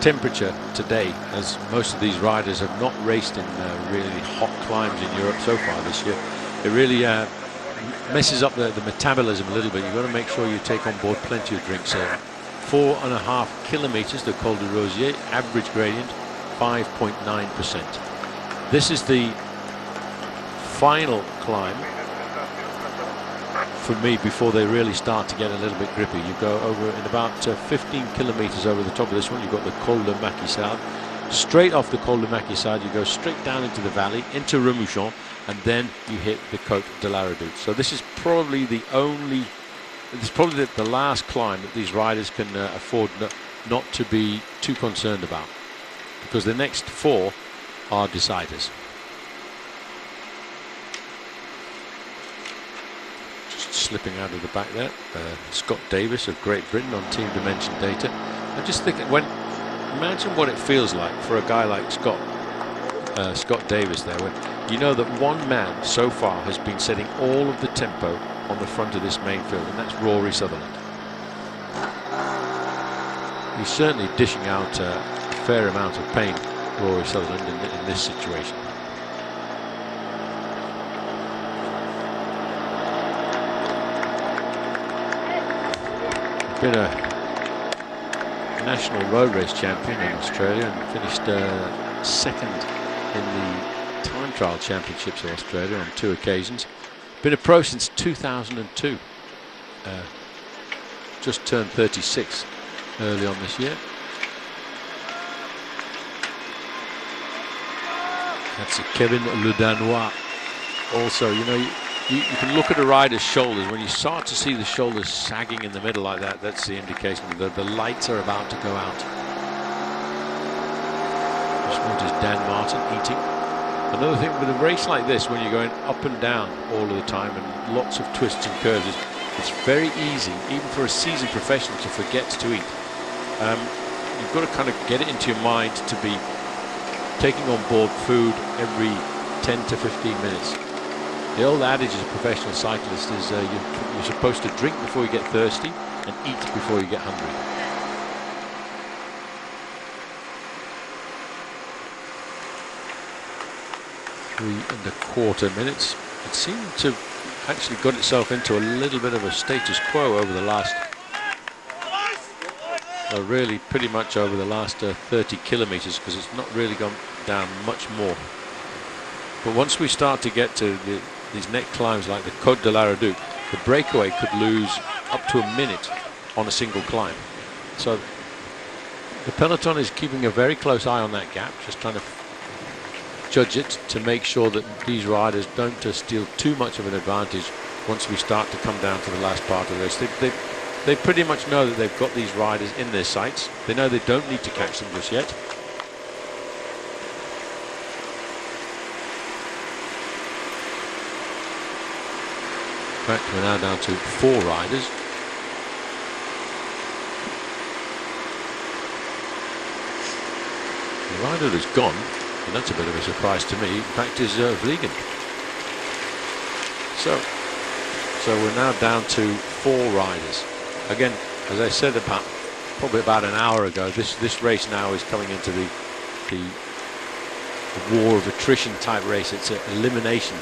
temperature today, as most of these riders have not raced in really hot climes in Europe so far this year, it really messes up the metabolism a little bit. You've got to make sure you take on board plenty of drinks. 4.5 kilometers, the Col de Rosier, average gradient 5.9%. This is the final climb for me before they really start to get a little bit grippy. You go over in about 15 kilometers over the top of this one. You've got the Col de Maquisard. Straight off the Col de Maquisard, you go straight down into the valley, into Remouchon, and then you hit the Côte de la Redoute. So this is probably the last climb that these riders can afford not to be too concerned about. because the next 4 are deciders. Just slipping out of the back there, Scott Davis of Great Britain on Team Dimension data. I just think imagine what it feels like for a guy like Scott Davis there, when you know that one man so far has been setting all of the tempo on the front of this main field, and that's Rory Sutherland. He's certainly dishing out a fair amount of pain, Rory Sutherland, in this situation. Been a national road race champion in Australia and finished second in the time trial championships of Australia on 2 occasions. Been a pro since 2002. Just turned 36 early on this year. That's a Kevin Le Danois. Also, you know, you can look at a rider's shoulders. When you start to see the shoulders sagging in the middle like that, that's the indication that the lights are about to go out. Just notice Dan Martin eating. Another thing with a race like this, when you're going up and down all of the time and lots of twists and curves, it's very easy, even for a seasoned professional, to forget to eat. You've got to kind of get it into your mind to be taking on board food every 10 to 15 minutes. The old adage as a professional cyclist is you're supposed to drink before you get thirsty and eat before you get hungry. 3¼ minutes. It seemed to actually got itself into a little bit of a status quo over the last, really pretty much over the last 30 kilometers, because it's not really gone down much more. But once we start to get to these next climbs like the Côte de la Redoute, the breakaway could lose up to a minute on a single climb. So the peloton is keeping a very close eye on that gap, just trying to judge it to make sure that these riders don't steal too much of an advantage once we start to come down to the last part of the race. They pretty much know that they've got these riders in their sights. They know they don't need to catch them just yet. In fact, we're now down to 4 riders. The rider who's gone, and that's a bit of a surprise to me, in fact, is Liege. So we're now down to 4 riders. Again, as I said probably about an hour ago, this race now is coming into the war of attrition type race. It's an elimination.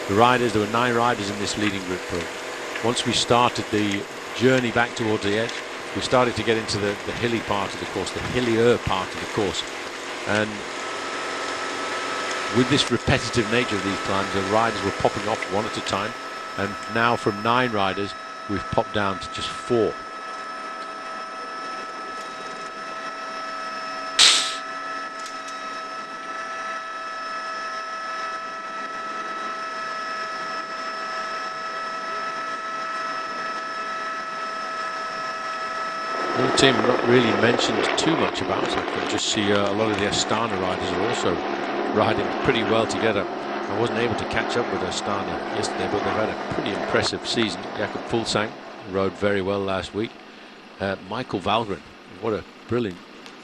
There were 9 riders in this leading group. Once we started the journey back towards the edge, we started to get into the hilly part of the course, the hillier part of the course. And with this repetitive nature of these climbs, the riders were popping off one at a time. And now from 9 riders, we've popped down to just 4. The team not really mentioned too much about. I can just see a lot of the Astana riders are also riding pretty well together. I wasn't able to catch up with Astana yesterday, but they've had a pretty impressive season. Jakob Fuglsang rode very well last week. Michael Valgren, what a brilliant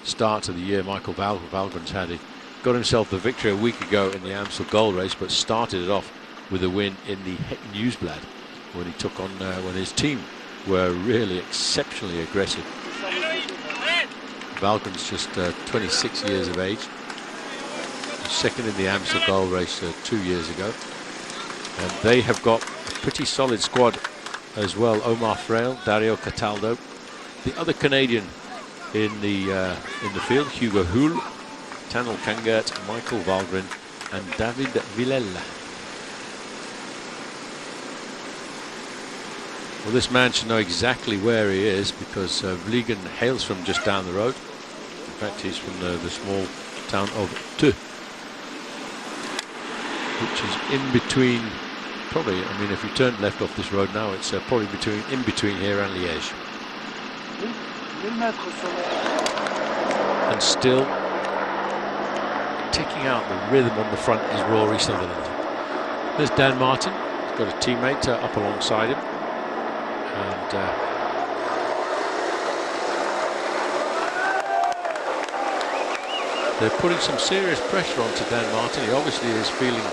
start to the year Michael Valgren's had. He got himself the victory a week ago in the Amstel Gold Race, but started it off with a win in the Het Nieuwsblad when he took on when his team were really exceptionally aggressive. Valgren's just 26 years of age. Second in the Amstel Gold Race 2 years ago, and they have got a pretty solid squad as well. Omar Frail, Dario Cataldo, the other Canadian in the field, Hugo Houle, Tanel Kangert, Michael Valgren, and David Villela. Well, this man should know exactly where he is, because Liege hails from just down the road. In fact, he's from the small town of Theux, which is in between, probably, I mean, if you turn left off this road now, it's probably in between here and Liège. And still ticking out the rhythm on the front is Rory Sutherland. There's Dan Martin. He's got a teammate up alongside him. And they're putting some serious pressure onto Dan Martin. He obviously is feeling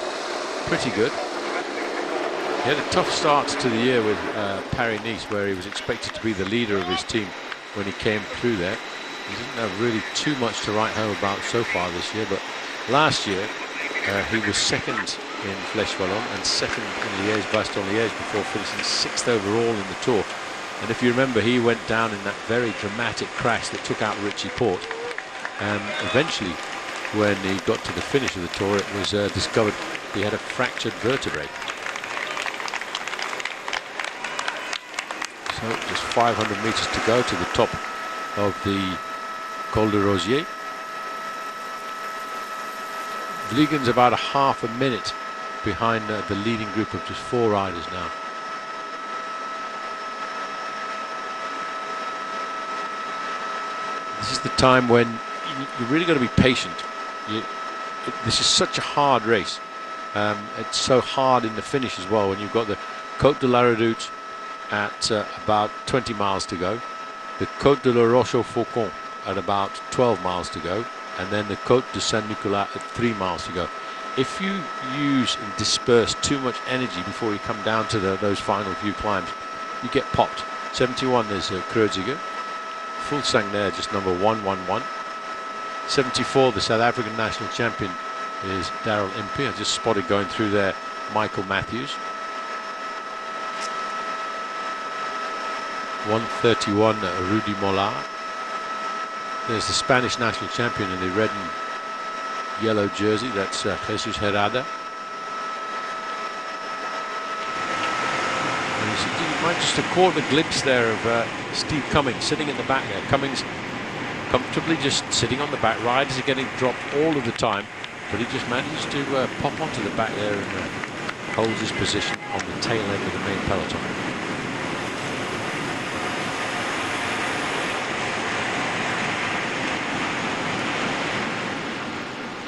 pretty good. He had a tough start to the year with Paris-Nice, where he was expected to be the leader of his team when he came through there. He didn't have really too much to write home about so far this year, but last year he was second in Flèche-Wallonne and second in Liege, Bastogne Liege, before finishing 6th overall in the Tour. And if you remember, he went down in that very dramatic crash that took out Richie Porte. And eventually, when he got to the finish of the Tour, it was discovered he had a fractured vertebrae. So just 500 meters to go to the top of the Col de Rosier. Vliegen's about a half a minute behind the leading group of just 4 riders now. This is the time when you really got to be patient. This is such a hard race. It's so hard in the finish as well, when you've got the Côte de la Redoute at about 20 miles to go, the Côte de la Roche-au-Faucon at about 12 miles to go, and then the Côte de Saint-Nicolas at 3 miles to go. If you use and disperse too much energy before you come down to those final few climbs, you get popped. 71 is Kreuziger. Full sang there, just number 111. 74, the South African national champion, is Daryl Impey. I just spotted going through there Michael Matthews. 131, Rudy Mollard. There's the Spanish national champion in the red and yellow jersey. That's Jesus Herrada. You might just have caught a glimpse there of Steve Cummings sitting at the back there. Cummings comfortably just sitting on the back. Riders are getting dropped all of the time, but he just managed to pop onto the back there and holds his position on the tail end of the main peloton.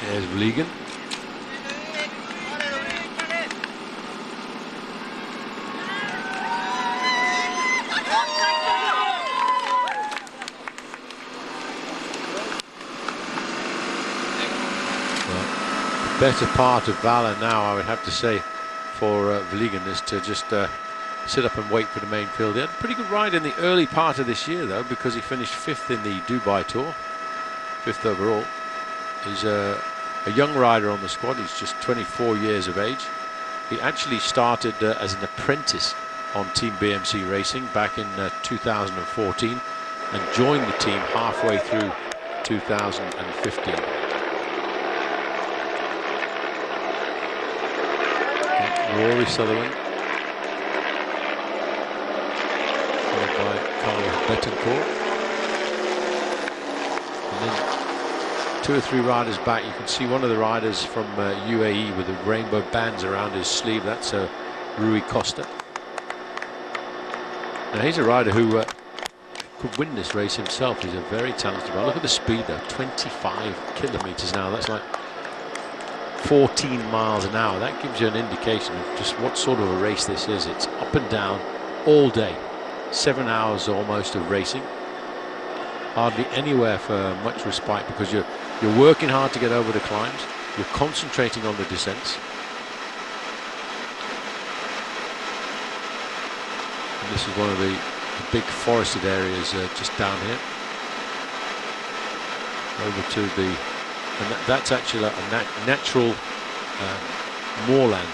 There's Vliegen. Better part of valor now, I would have to say, for Vliegen is to just sit up and wait for the main field. He had a pretty good ride in the early part of this year, though, because he finished 5th in the Dubai Tour, 5th overall. He's a young rider on the squad. He's just 24 years of age. He actually started as an apprentice on Team BMC Racing back in 2014 and joined the team halfway through 2015. Rory Sutherland, followed by Carlos Betancourt, and then 2 or 3 riders back. You can see one of the riders from UAE with the rainbow bands around his sleeve. That's Rui Costa. Now he's a rider who could win this race himself. He's a very talented rider. Look at the speed though, 25 kilometers now. That's like 14 miles an hour. That gives you an indication of just what sort of a race this is. It's up and down all day. 7 hours almost of racing. Hardly anywhere for much respite, because you're working hard to get over the climbs. You're concentrating on the descents. And this is one of the big forested areas just down here. Over to the... And that's actually a natural moorland,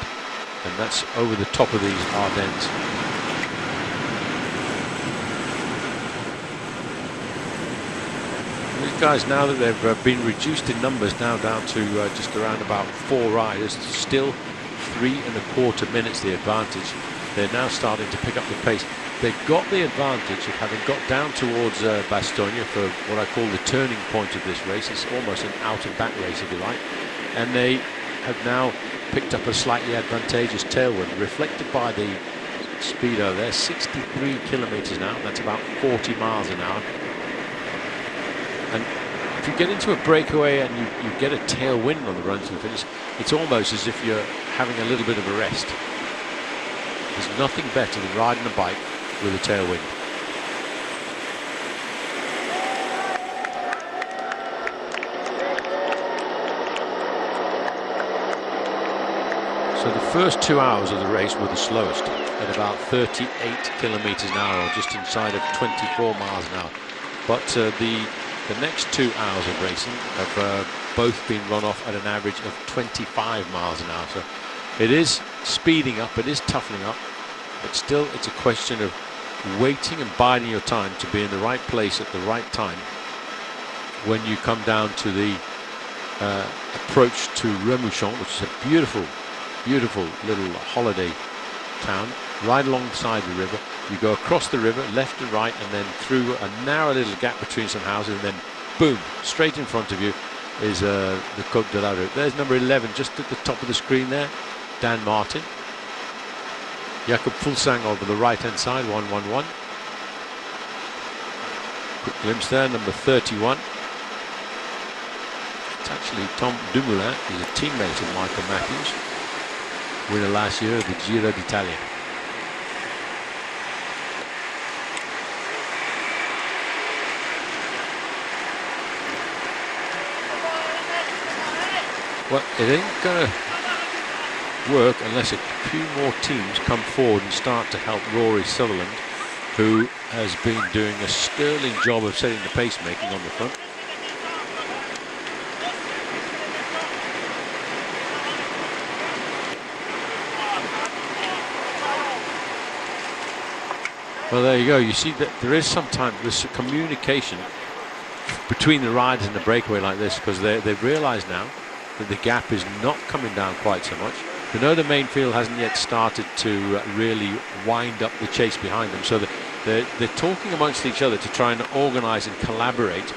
and that's over the top of these Ardennes. These guys, now that they've been reduced in numbers, now down to just around about 4 riders, still 3¼ minutes the advantage. They're now starting to pick up the pace. They've got the advantage of having got down towards Bastogne for what I call the turning point of this race. It's almost an out and back race, if you like. And they have now picked up a slightly advantageous tailwind, reflected by the speedo there. 63 kilometers now. That's about 40 miles an hour. And if you get into a breakaway and you get a tailwind on the run to the finish, it's almost as if you're having a little bit of a rest. There's nothing better than riding a bike with a tailwind. So the first 2 hours of the race were the slowest, at about 38 kilometers an hour, or just inside of 24 miles an hour. But the next 2 hours of racing have both been run off at an average of 25 miles an hour. So it is speeding up, it is toughening up, but still it's a question of waiting and biding your time to be in the right place at the right time when you come down to the approach to Remouchon, which is a beautiful little holiday town right alongside the river. You go across the river left and right, and then through a narrow little gap between some houses, and then boom, straight in front of you is the Côte de la Route. There's number 11 just at the top of the screen there, Dan Martin. Jakob Fuglsang over the right hand side, 111. Quick glimpse there, number 31. It's actually Tom Dumoulin. He's a teammate of Michael Matthews, winner last year of the Giro d'Italia. Well, it ain't gonna work unless a few more teams come forward and start to help Rory Sutherland, who has been doing a sterling job of setting the pacemaking on the front. Well, there you go. You see that there is sometimes there's a communication between the riders in the breakaway like this, because they've realised now that the gap is not coming down quite so much. They know the main field hasn't yet started to really wind up the chase behind them, so they're talking amongst each other to try and organise and collaborate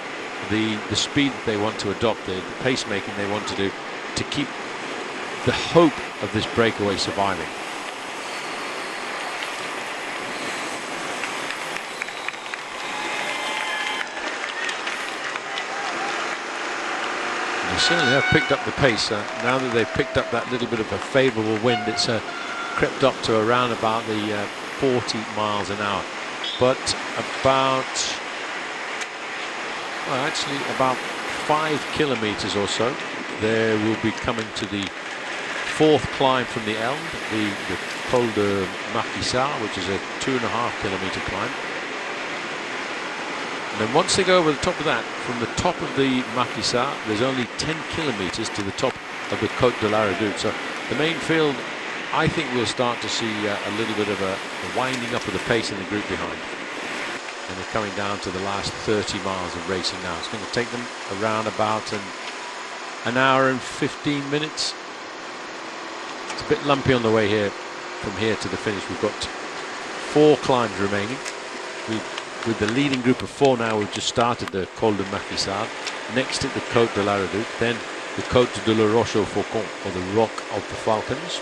the speed that they want to adopt, the pacemaking they want to do, to keep the hope of this breakaway surviving. Certainly have picked up the pace. Now that they've picked up that little bit of a favourable wind, it's crept up to around about the 40 miles an hour. But about 5 kilometres or so, there will be coming to the fourth climb from the Elm, the Col de Maquisard, which is a 2.5 kilometre climb. And then once they go over the top of that, from the top of the Maquisard, there's only 10 kilometres to the top of the Côte de la Redoute. So the main field, I think we'll start to see a little bit of a winding up of the pace in the group behind. And they're coming down to the last 30 miles of racing now. It's going to take them around about an hour and 15 minutes. It's a bit lumpy on the way here, from here to the finish. We've got 4 climbs remaining. With the leading group of 4 now, we've just started the Col de Maquisard. Next at the Côte de la Redoute, then the Côte de la Rochefaucon, or the Rock of the Falcons,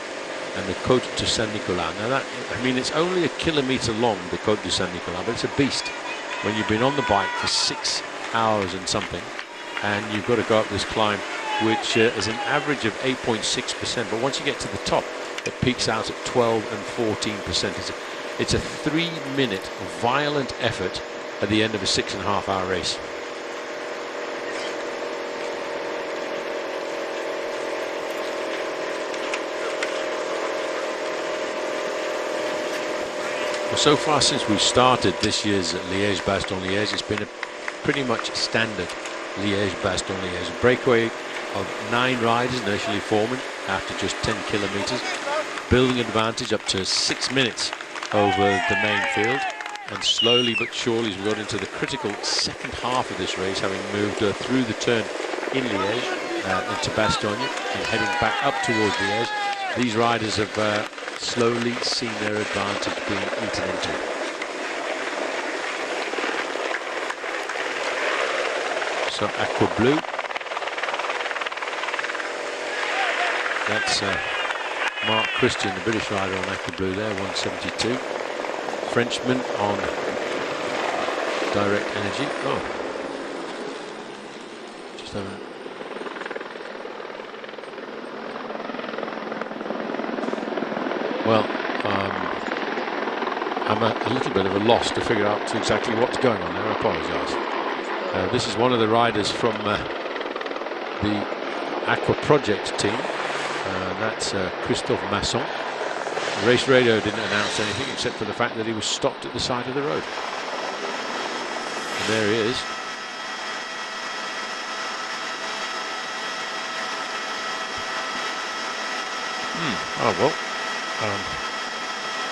and the Côte de Saint-Nicolas. Now that, I mean, it's only a kilometre long, the Côte de Saint-Nicolas, but it's a beast when you've been on the bike for 6 hours and something, and you've got to go up this climb, which is an average of 8.6%, but once you get to the top, it peaks out at 12 and 14%. It's a 3-minute violent effort at the end of a 6.5 hour race. Well, so far since we started this year's Liege Bastogne Liege, it's been a pretty much standard Liege Bastogne Liege. A breakaway of 9 riders initially forming after just 10 kilometres, building advantage up to 6 minutes over the main field, and slowly but surely as we got into the critical second half of this race, having moved through the turn in Liege into Bastogne and heading back up towards Liege, these riders have slowly seen their advantage being eaten into. So Aqua Blue, that's Mark Christian, the British rider on Aqua Blue there, 172. Frenchman on Direct Energy. Oh. Just having well, I'm a little bit of a loss to figure out exactly what's going on there. I apologise. This is one of the riders from the Aqua Project team. That's Christophe Masson. The race radio didn't announce anything except for the fact that he was stopped at the side of the road. And there he is. Oh well.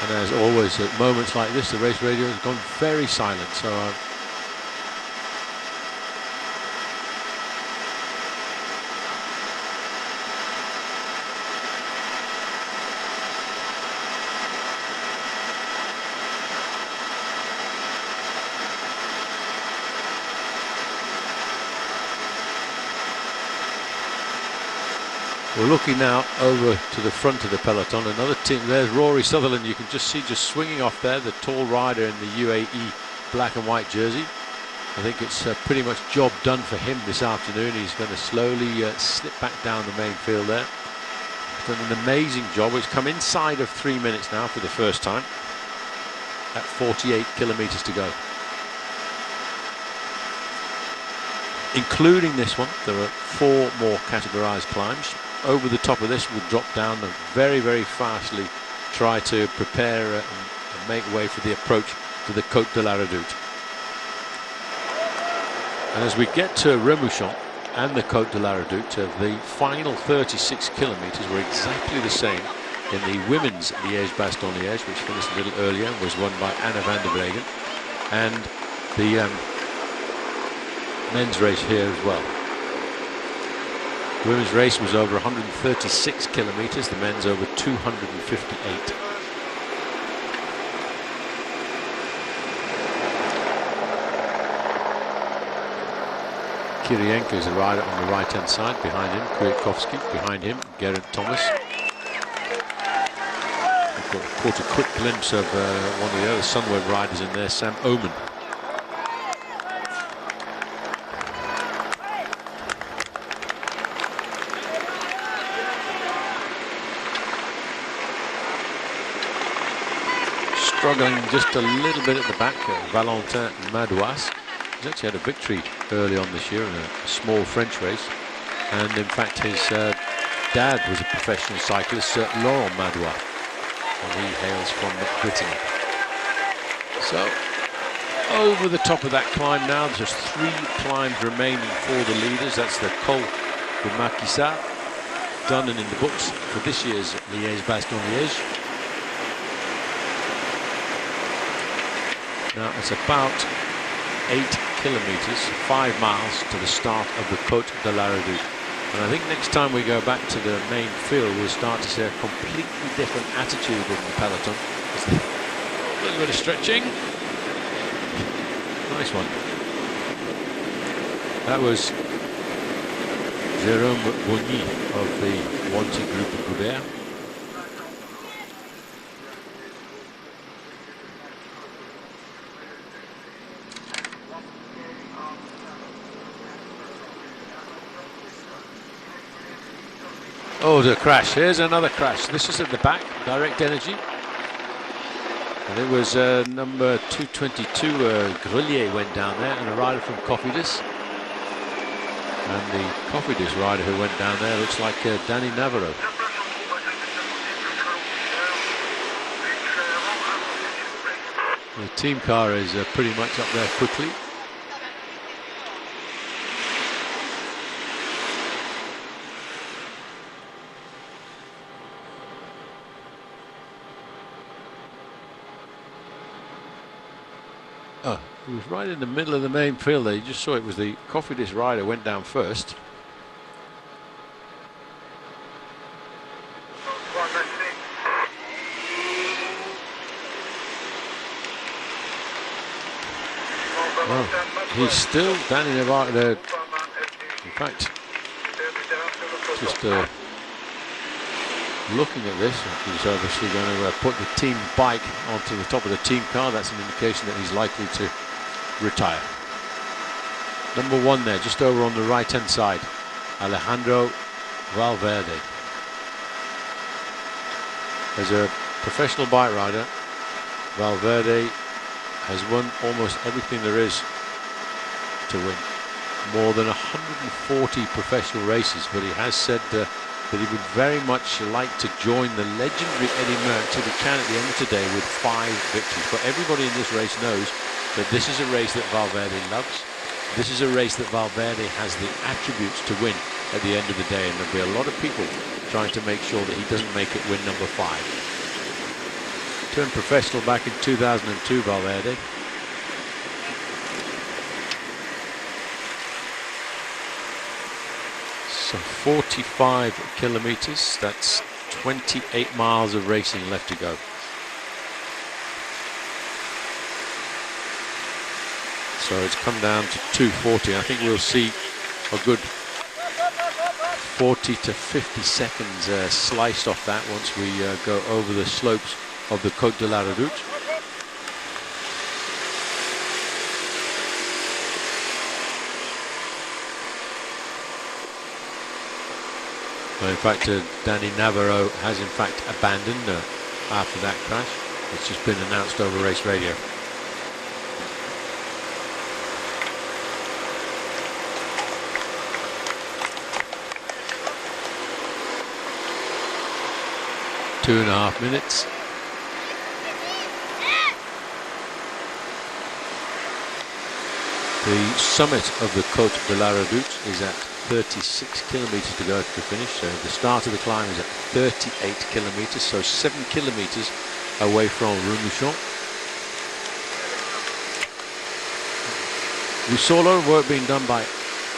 And as always, at moments like this, the race radio has gone very silent. So we're looking now over to the front of the peloton. Another team. There's Rory Sutherland. You can just see swinging off there, the tall rider in the UAE black and white jersey. I think it's pretty much job done for him this afternoon. He's going to slowly slip back down the main field there. He's done an amazing job. It's come inside of 3 minutes now for the first time. At 48 kilometers to go. Including this one, there are 4 more categorized climbs. Over the top of this, we'll drop down and very, very fastly try to prepare and make way for the approach to the Côte de la Redoute. And as we get to Remouchon and the Côte de la Redoute, the final 36 kilometers were exactly the same in the women's Liège-Bastogne-Liège, which finished a little earlier and was won by Anna van der Breggen, and the men's race here as well. The women's race was over 136 kilometers, the men's over 258. Kirienka is the rider on the right hand side, behind him Kwiatkowski, behind him Geraint Thomas. We've caught a quick glimpse of one of the other Sunweb riders in there, Sam Oman. Struggling just a little bit at the back, Valentin Madouas. He's actually had a victory early on this year in a small French race, and in fact his dad was a professional cyclist, Laurent Madouas, and he hails from Brittany. So over the top of that climb now, there's just 3 climbs remaining for the leaders. That's the Col de Maquisard, done and in the books for this year's Liège-Bastogne-Liège. Now it's about 8 kilometers, 5 miles to the start of the Côte de la Redoute. And I think next time we go back to the main field, we'll start to see a completely different attitude in the peloton. A little bit of stretching. Nice one. That was Jérôme Bonny of the Wanty Group of Goubert. Oh, the crash. Here's another crash. This is at the back, Direct Energy. And it was number 222, Grelier went down there, and a rider from Cofidis. And the Cofidis rider who went down there looks like Danny Navarro. The team car is pretty much up there quickly. Oh, he was right in the middle of the main field there. You just saw it was the Cofidis rider went down first. Well, he's still Danny Navarro there. In fact, just looking at this, he's obviously going to put the team bike onto the top of the team car. That's an indication that he's likely to retire. Number 1 there, just over on the right-hand side, Alejandro Valverde. As a professional bike rider, Valverde has won almost everything there is to win. More than 140 professional races, but he has said that he would very much like to join the legendary Eddy Merckx if he can at the end of today with 5 victories. But everybody in this race knows that this is a race that Valverde loves. This is a race that Valverde has the attributes to win at the end of the day, and there'll be a lot of people trying to make sure that he doesn't make it win number 5. Turned professional back in 2002, Valverde. So 45 kilometers, that's 28 miles of racing left to go. So it's come down to 2:40. I think we'll see a good 40 to 50 seconds sliced off that once we go over the slopes of the Côte de la Redoute. Well, in fact, Danny Navarro has in fact abandoned after that crash. It's just been announced over race radio. Two and a half minutes. The summit of the Côte de la Redoute is at 36 kilometers to go to the finish. So the start of the climb is at 38 kilometers, so 7 kilometers away from Remouchon. We saw a lot of work being done by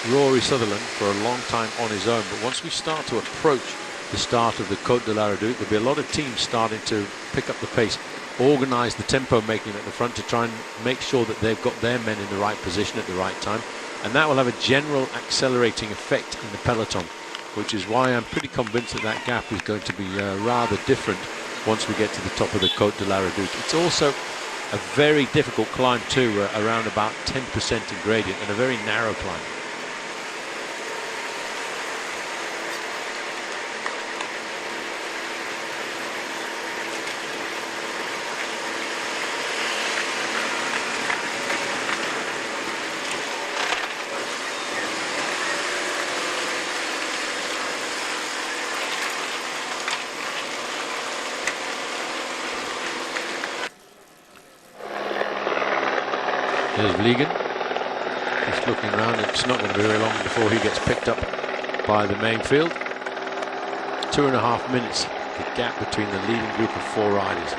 Rory Sutherland for a long time on his own, but once we start to approach the start of the Côte de la Redoute, there'll be a lot of teams starting to pick up the pace, organise the tempo making at the front to try and make sure that they've got their men in the right position at the right time, and that will have a general accelerating effect in the peloton, which is why I'm pretty convinced that that gap is going to be rather different once we get to the top of the Côte de la Redoute. It's also a very difficult climb too, around about 10% in gradient, and a very narrow climb. There's Liege, just looking around. It's not going to be very long before he gets picked up by the main field. 2.5 minutes, the gap between the leading group of 4 riders.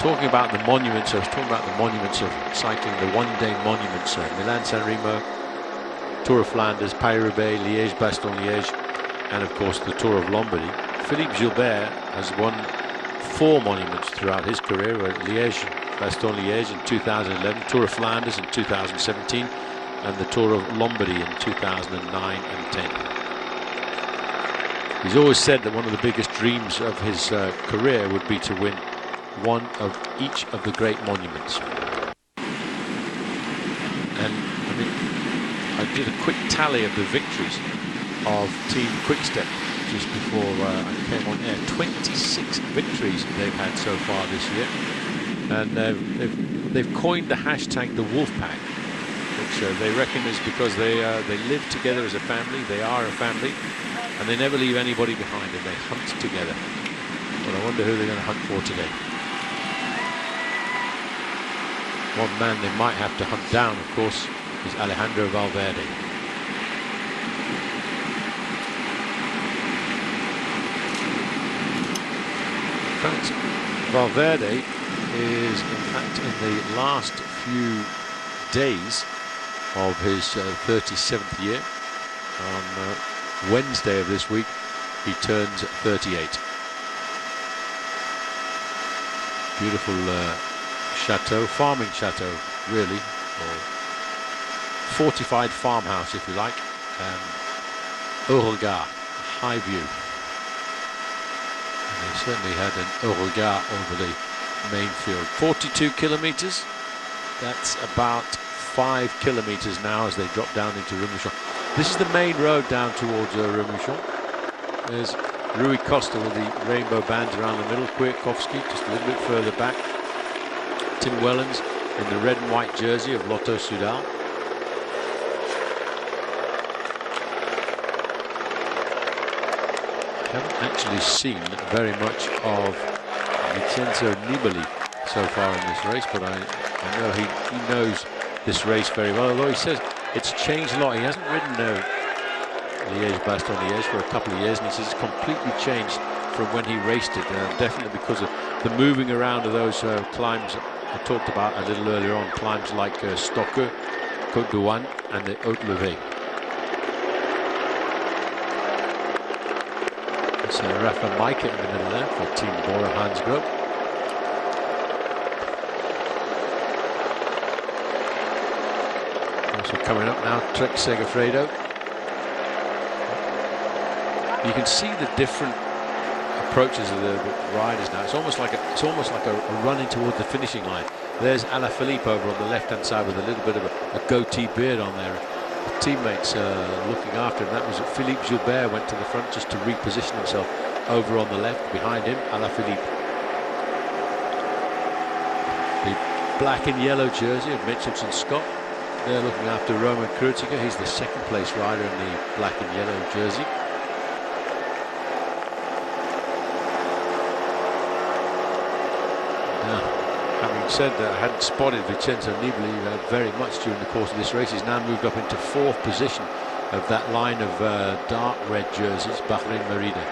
Talking about the monuments, I was talking about the monuments of cycling, the one-day monuments, Milan-San Remo, Tour of Flanders, Paris-Roubaix, Liege, Bastogne, Liege, and of course the Tour of Lombardy. Philippe Gilbert has won 4 monuments throughout his career, Liege, Bastogne Liège in 2011, Tour of Flanders in 2017, and the Tour of Lombardy in 2009 and 10. He's always said that one of the biggest dreams of his career would be to win one of each of the great monuments. And I mean, I did a quick tally of the victories of Team Quickstep just before I came on air. 26 victories they've had so far this year. And they've coined the hashtag the Wolf Pack, which they reckon is because they live together as a family. They are a family, and they never leave anybody behind, and they hunt together. Well, I wonder who they're going to hunt for today. One man they might have to hunt down, of course, is Alejandro Valverde. Thanks, Valverde is in fact in the last few days of his 37th year. On Wednesday of this week he turns 38. Beautiful chateau, farming chateau really, or fortified farmhouse if you like, au regard, high view. And they certainly had an au regard over the main field. 42 kilometers, that's about 5 kilometers now as they drop down into Rumouchon. This is the main road down towards Rumouchon. There's Rui Costa with the rainbow bands around the middle, Kwiatkowski just a little bit further back, Tim Wellens in the red and white jersey of Lotto Soudal. I haven't actually seen very much of Vincenzo Nibali so far in this race, but I know he knows this race very well, although he says it's changed a lot. He hasn't ridden Liege, Bastogne, Liege for a couple of years, and he says it's completely changed from when he raced it, definitely because of the moving around of those climbs I talked about a little earlier on, climbs like Stokke, Côte d'Ouane and the Haute Levée. So Rafa Maika in the middle there for Team Bora Hansgrohe. Also coming up now, Trek Segafredo. You can see the different approaches of the riders now. It's almost like a running towards the finishing line. There's Alaphilippe over on the left-hand side with a little bit of a goatee beard on there. The teammates looking after him. That was Philippe Gilbert went to the front just to reposition himself over on the left. Behind him, Alaphilippe. The black and yellow jersey of Mitchelson Scott. They're looking after Roman Kreuziger. He's the second place rider in the black and yellow jersey. Having said that, I hadn't spotted Vincenzo Nibali very much during the course of this race. He's now moved up into 4th position of that line of dark red jerseys, Bahrain Merida.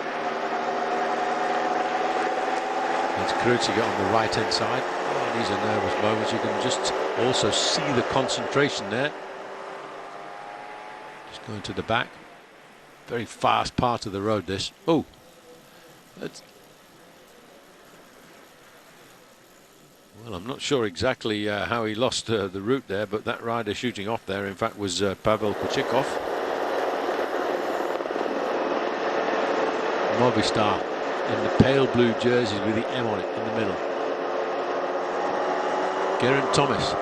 It's Kreuziger on the right-hand side. Oh, these are nervous moments. You can just also see the concentration there. Just going to the back. Very fast part of the road, this. Oh, that's... Well, I'm not sure exactly how he lost the route there, but that rider shooting off there, in fact, was Pavel Kochikov. Movistar in the pale blue jerseys with the M on it in the middle. Geraint Thomas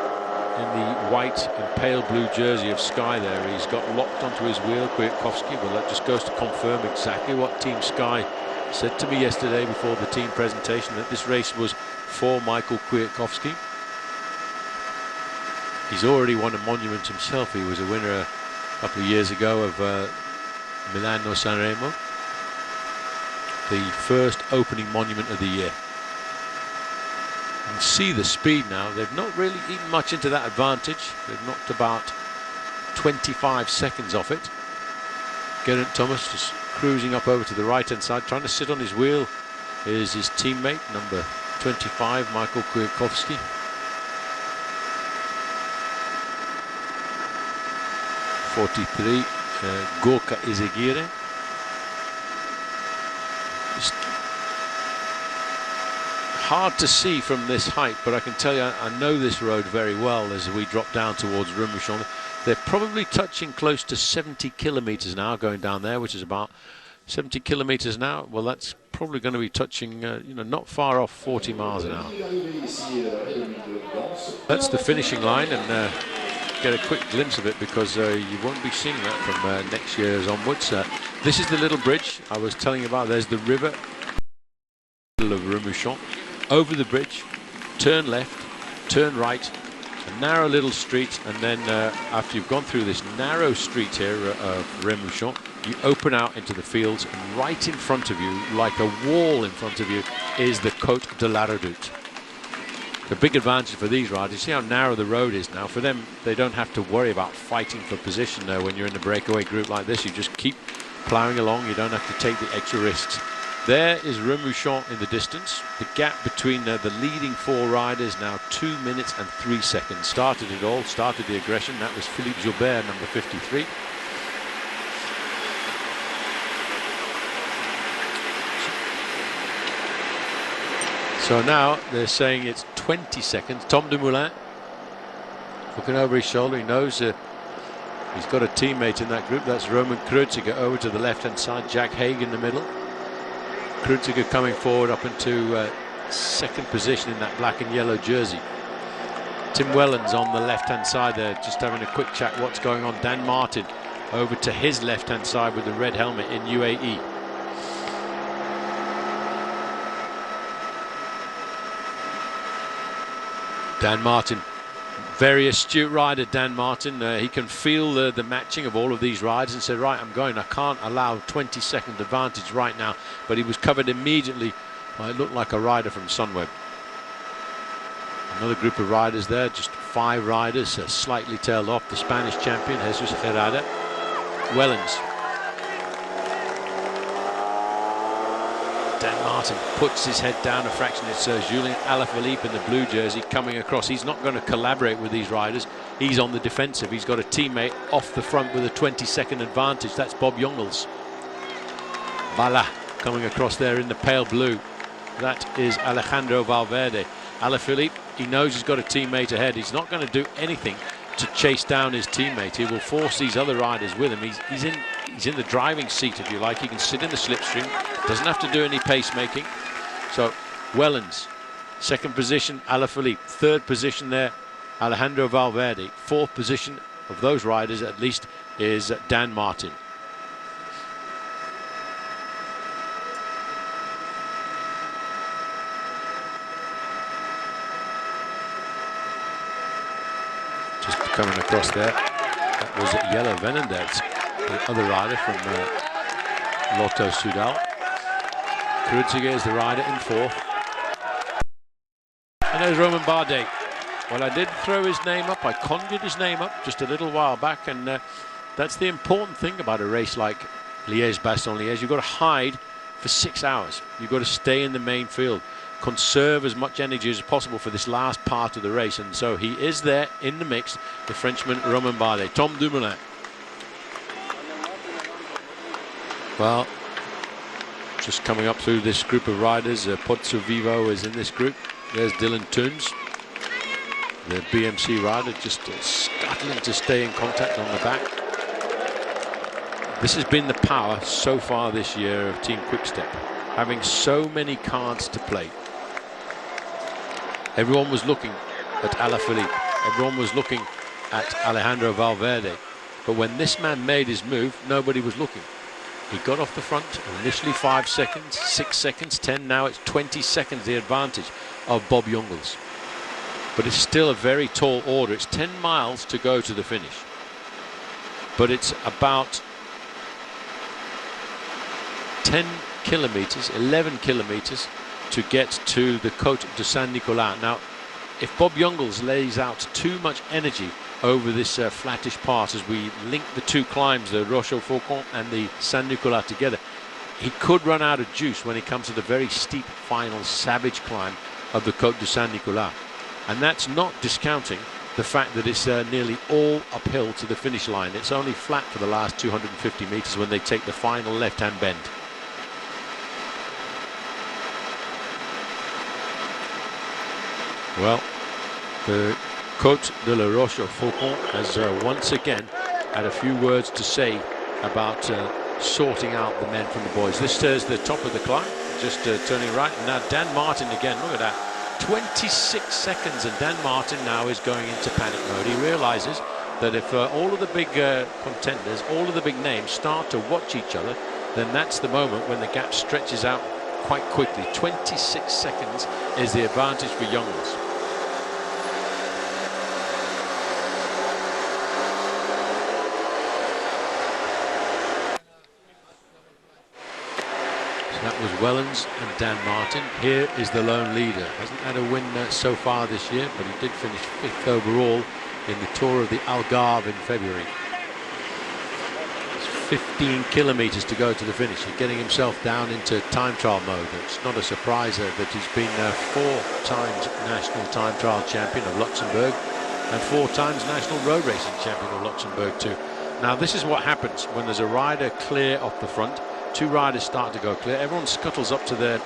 in the white and pale blue jersey of Sky there. He's got locked onto his wheel, Kwiatkowski. Well, that just goes to confirm exactly what Team Sky said to me yesterday before the team presentation, that this race was for Michael Kwiatkowski. He's already won a monument himself. He was a winner a couple of years ago of Milano Sanremo, the first opening monument of the year. You can see the speed now. They've not really eaten much into that advantage. They've knocked about 25 seconds off it. Geraint Thomas just cruising up over to the right hand side, trying to sit on his wheel is his teammate number 25, Michael Kwiatkowski. '43, Gorka Izagirre. Just hard to see from this height, but I can tell you I know this road very well as we drop down towards Rumouchon. They're probably touching close to 70 kilometers now going down there, which is about 70 kilometers an hour. Well, that's probably going to be touching, you know, not far off 40 miles an hour. That's the finishing line, and get a quick glimpse of it because you won't be seeing that from next year's onwards. This is the little bridge I was telling you about. There's the river of Rumouchon. Over the bridge, turn left, turn right, a narrow little street, and then after you've gone through this narrow street here of Remouchon, you open out into the fields, and right in front of you, like a wall in front of you, is the Côte de la Redoute. The big advantage for these riders, see how narrow the road is now. For them, they don't have to worry about fighting for position when you're in a breakaway group like this. You just keep ploughing along. You don't have to take the extra risks. There is Remouchon in the distance. The gap between the leading 4 riders now 2 minutes and 3 seconds. Started it all, started the aggression. That was Philippe Gilbert, number 53. So now they're saying it's 20 seconds. Tom Dumoulin looking over his shoulder. He knows he's got a teammate in that group. That's Roman Kreuziger over to the left-hand side. Jack Haig in the middle. Kreuziger coming forward up into second position in that black and yellow jersey. Tim Wellens on the left-hand side there, just having a quick chat what's going on. Dan Martin over to his left-hand side with the red helmet in UAE. Dan Martin, very astute rider, Dan Martin. He can feel the matching of all of these riders and said, right, I can't allow 20-second advantage right now. But he was covered immediately by, it looked like a rider from Sunweb. Another group of riders there, just 5 riders, slightly tailed off. The Spanish champion, Jesus Herrada. Wellens. Dan Martin puts his head down a fraction. It's Julien Alaphilippe in the blue jersey coming across. He's not going to collaborate with these riders. He's on the defensive. He's got a teammate off the front with a 20-second advantage. That's Bob Jungels. Bala coming across there in the pale blue. That is Alejandro Valverde. Alaphilippe, he knows he's got a teammate ahead. He's not going to do anything to chase down his teammate. He will force these other riders with him. He's in the driving seat, if you like. He can sit in the slipstream, doesn't have to do any pacemaking. So Wellens, second position Alaphilippe, third position there Alejandro Valverde, fourth position of those riders at least is Dan Martin. Just coming across there, that was Yellow Venendez, the other rider from Lotto Soudal. Kreuziger is the rider in fourth. And there's Romain Bardet. Well, I did throw his name up, I conjured his name up just a little while back, and that's the important thing about a race like Liège-Bastogne-Liège. You've got to hide for 6 hours. You've got to stay in the main field, conserve as much energy as possible for this last part of the race, and so he is there in the mix, the Frenchman Romain Bardet. Tom Dumoulin. Well, just coming up through this group of riders, Pozzo Vivo is in this group. There's Dylan Toons, the BMC rider, just scuttling to stay in contact on the back. This has been the power so far this year of Team Quickstep, having so many cards to play. Everyone was looking at Alaphilippe, everyone was looking at Alejandro Valverde, but when this man made his move, nobody was looking. He got off the front, initially 5 seconds, 6 seconds, 10, now it's 20 seconds the advantage of Bob Jungels. But it's still a very tall order. It's 10 miles to go to the finish. But it's about 10 kilometers, 11 kilometers to get to the Côte de Saint-Nicolas. Now, if Bob Jungels lays out too much energy over this flattish part as we link the two climbs, the Roche-au-Faucon and the Saint-Nicolas together, he could run out of juice when he comes to the very steep final savage climb of the Côte de Saint-Nicolas. And that's not discounting the fact that it's nearly all uphill to the finish line. It's only flat for the last 250 meters when they take the final left-hand bend. Well, the Côte de la Roche-au-Faucon has once again had a few words to say about sorting out the men from the boys. This is the top of the climb, just turning right. And now Dan Martin again, look at that. 26 seconds, and Dan Martin now is going into panic mode. He realizes that if all of the big contenders, all of the big names start to watch each other, then that's the moment when the gap stretches out quite quickly. 26 seconds is the advantage for Jungels. That was Wellens and Dan Martin. Here is the lone leader. Hasn't had a win so far this year, but he did finish 5th overall in the Tour of the Algarve in February. It's 15 kilometers to go to the finish. He's getting himself down into time trial mode. It's not a surprise that he's been 4 times national time trial champion of Luxembourg and 4 times national road racing champion of Luxembourg too. Now this is what happens when there's a rider clear off the front. 2 riders start to go clear. Everyone scuttles up to their...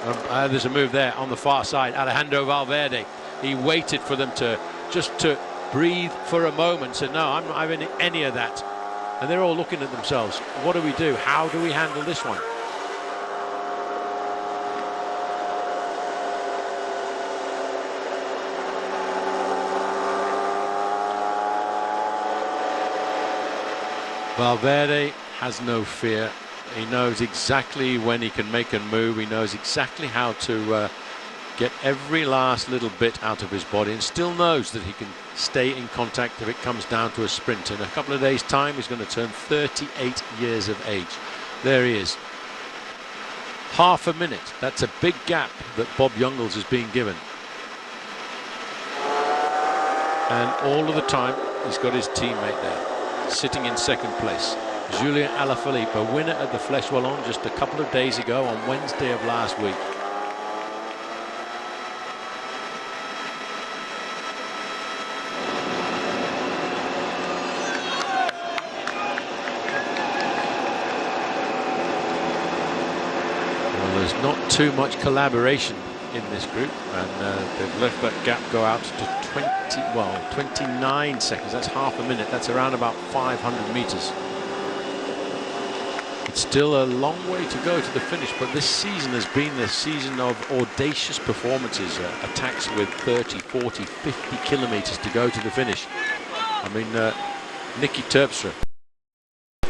there's a move there on the far side. Alejandro Valverde. He waited for them to just to breathe for a moment. Said, no, I'm not having any of that. And they're all looking at themselves. What do we do? How do we handle this one? Valverde has no fear. He knows exactly when he can make a move. He knows exactly how to get every last little bit out of his body, and still knows that he can stay in contact if it comes down to a sprint. In a couple of days' time, he's going to turn 38 years of age. There he is. Half a minute. That's a big gap that Bob Jungels is being given. And all of the time, he's got his teammate there, sitting in second place. Julien Alaphilippe, a winner at the Flèche Wallonne just a couple of days ago on Wednesday of last week. Well, there's not too much collaboration in this group, and they've let that gap go out to 29 seconds. That's half a minute. That's around about 500 meters. It's still a long way to go to the finish, but this season has been the season of audacious performances, attacks with 30, 40, 50 kilometers to go to the finish. I mean, Nicky Terpstra,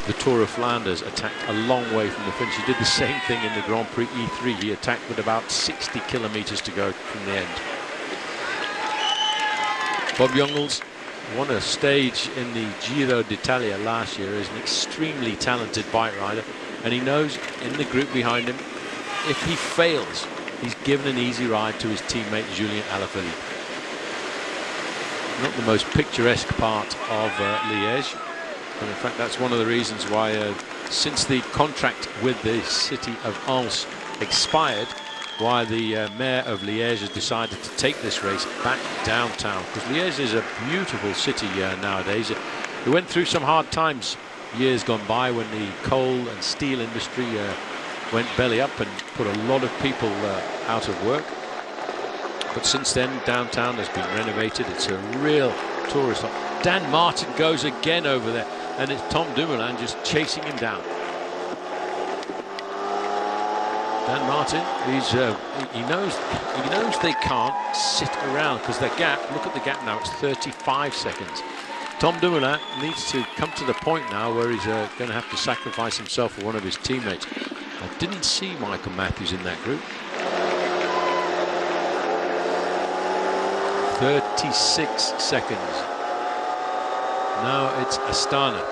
the Tour of Flanders, attacked a long way from the finish. He did the same thing in the Grand Prix E3. He attacked with about 60 kilometers to go from the end. Bob Jungels won a stage in the Giro d'Italia last year. Is an extremely talented bike rider, and he knows in the group behind him, if he fails, he's given an easy ride to his teammate Julien Alaphilippe. Not the most picturesque part of Liège, but in fact that's one of the reasons why since the contract with the city of Ans expired, why the mayor of Liège has decided to take this race back downtown, because Liège is a beautiful city nowadays. It went through some hard times years gone by when the coal and steel industry went belly up and put a lot of people out of work. But since then, downtown has been renovated. It's a real tourist hub. Dan Martin goes again over there, and it's Tom Dumoulin just chasing him down. Dan Martin, he knows they can't sit around, because the gap, look at the gap now, it's 35 seconds. Tom Dumoulin needs to come to the point now where he's going to have to sacrifice himself for one of his teammates. I didn't see Michael Matthews in that group. 36 seconds. Now it's Astana.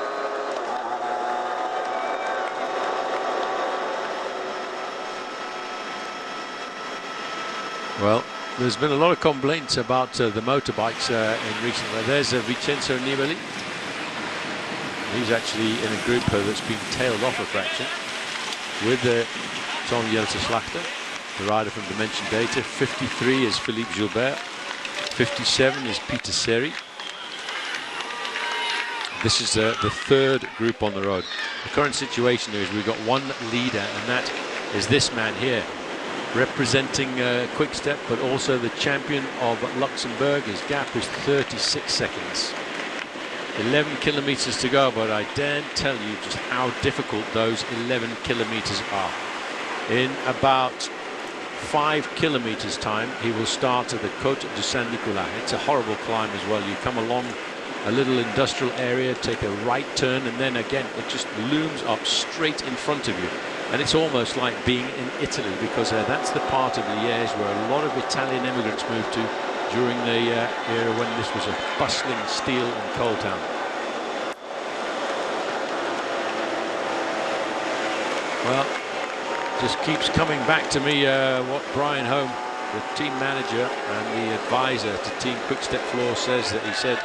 Well, there's been a lot of complaints about the motorbikes in recent years. There's Vincenzo Nibali. He's actually in a group that's been tailed off a fraction with Tom Jelte-Slachter, the rider from Dimension Data. 53 is Philippe Gilbert. 57 is Peter Seri. This is the third group on the road. The current situation is we've got one leader, and that is this man here, representing Quick Step, but also the champion of Luxembourg. His gap is 36 seconds. 11 kilometers to go, but I daren't tell you just how difficult those 11 kilometers are. In about 5 kilometers time, he will start at the Côte de Saint-Nicolas. It's a horrible climb as well. You come along a little industrial area, take a right turn, and then again it just looms up straight in front of you. And it's almost like being in Italy, because that's the part of Liège where a lot of Italian immigrants moved to during the era when this was a bustling steel and coal town. Well, just keeps coming back to me what Brian Home, the team manager and the advisor to Team Quickstep Floor, says. That he said,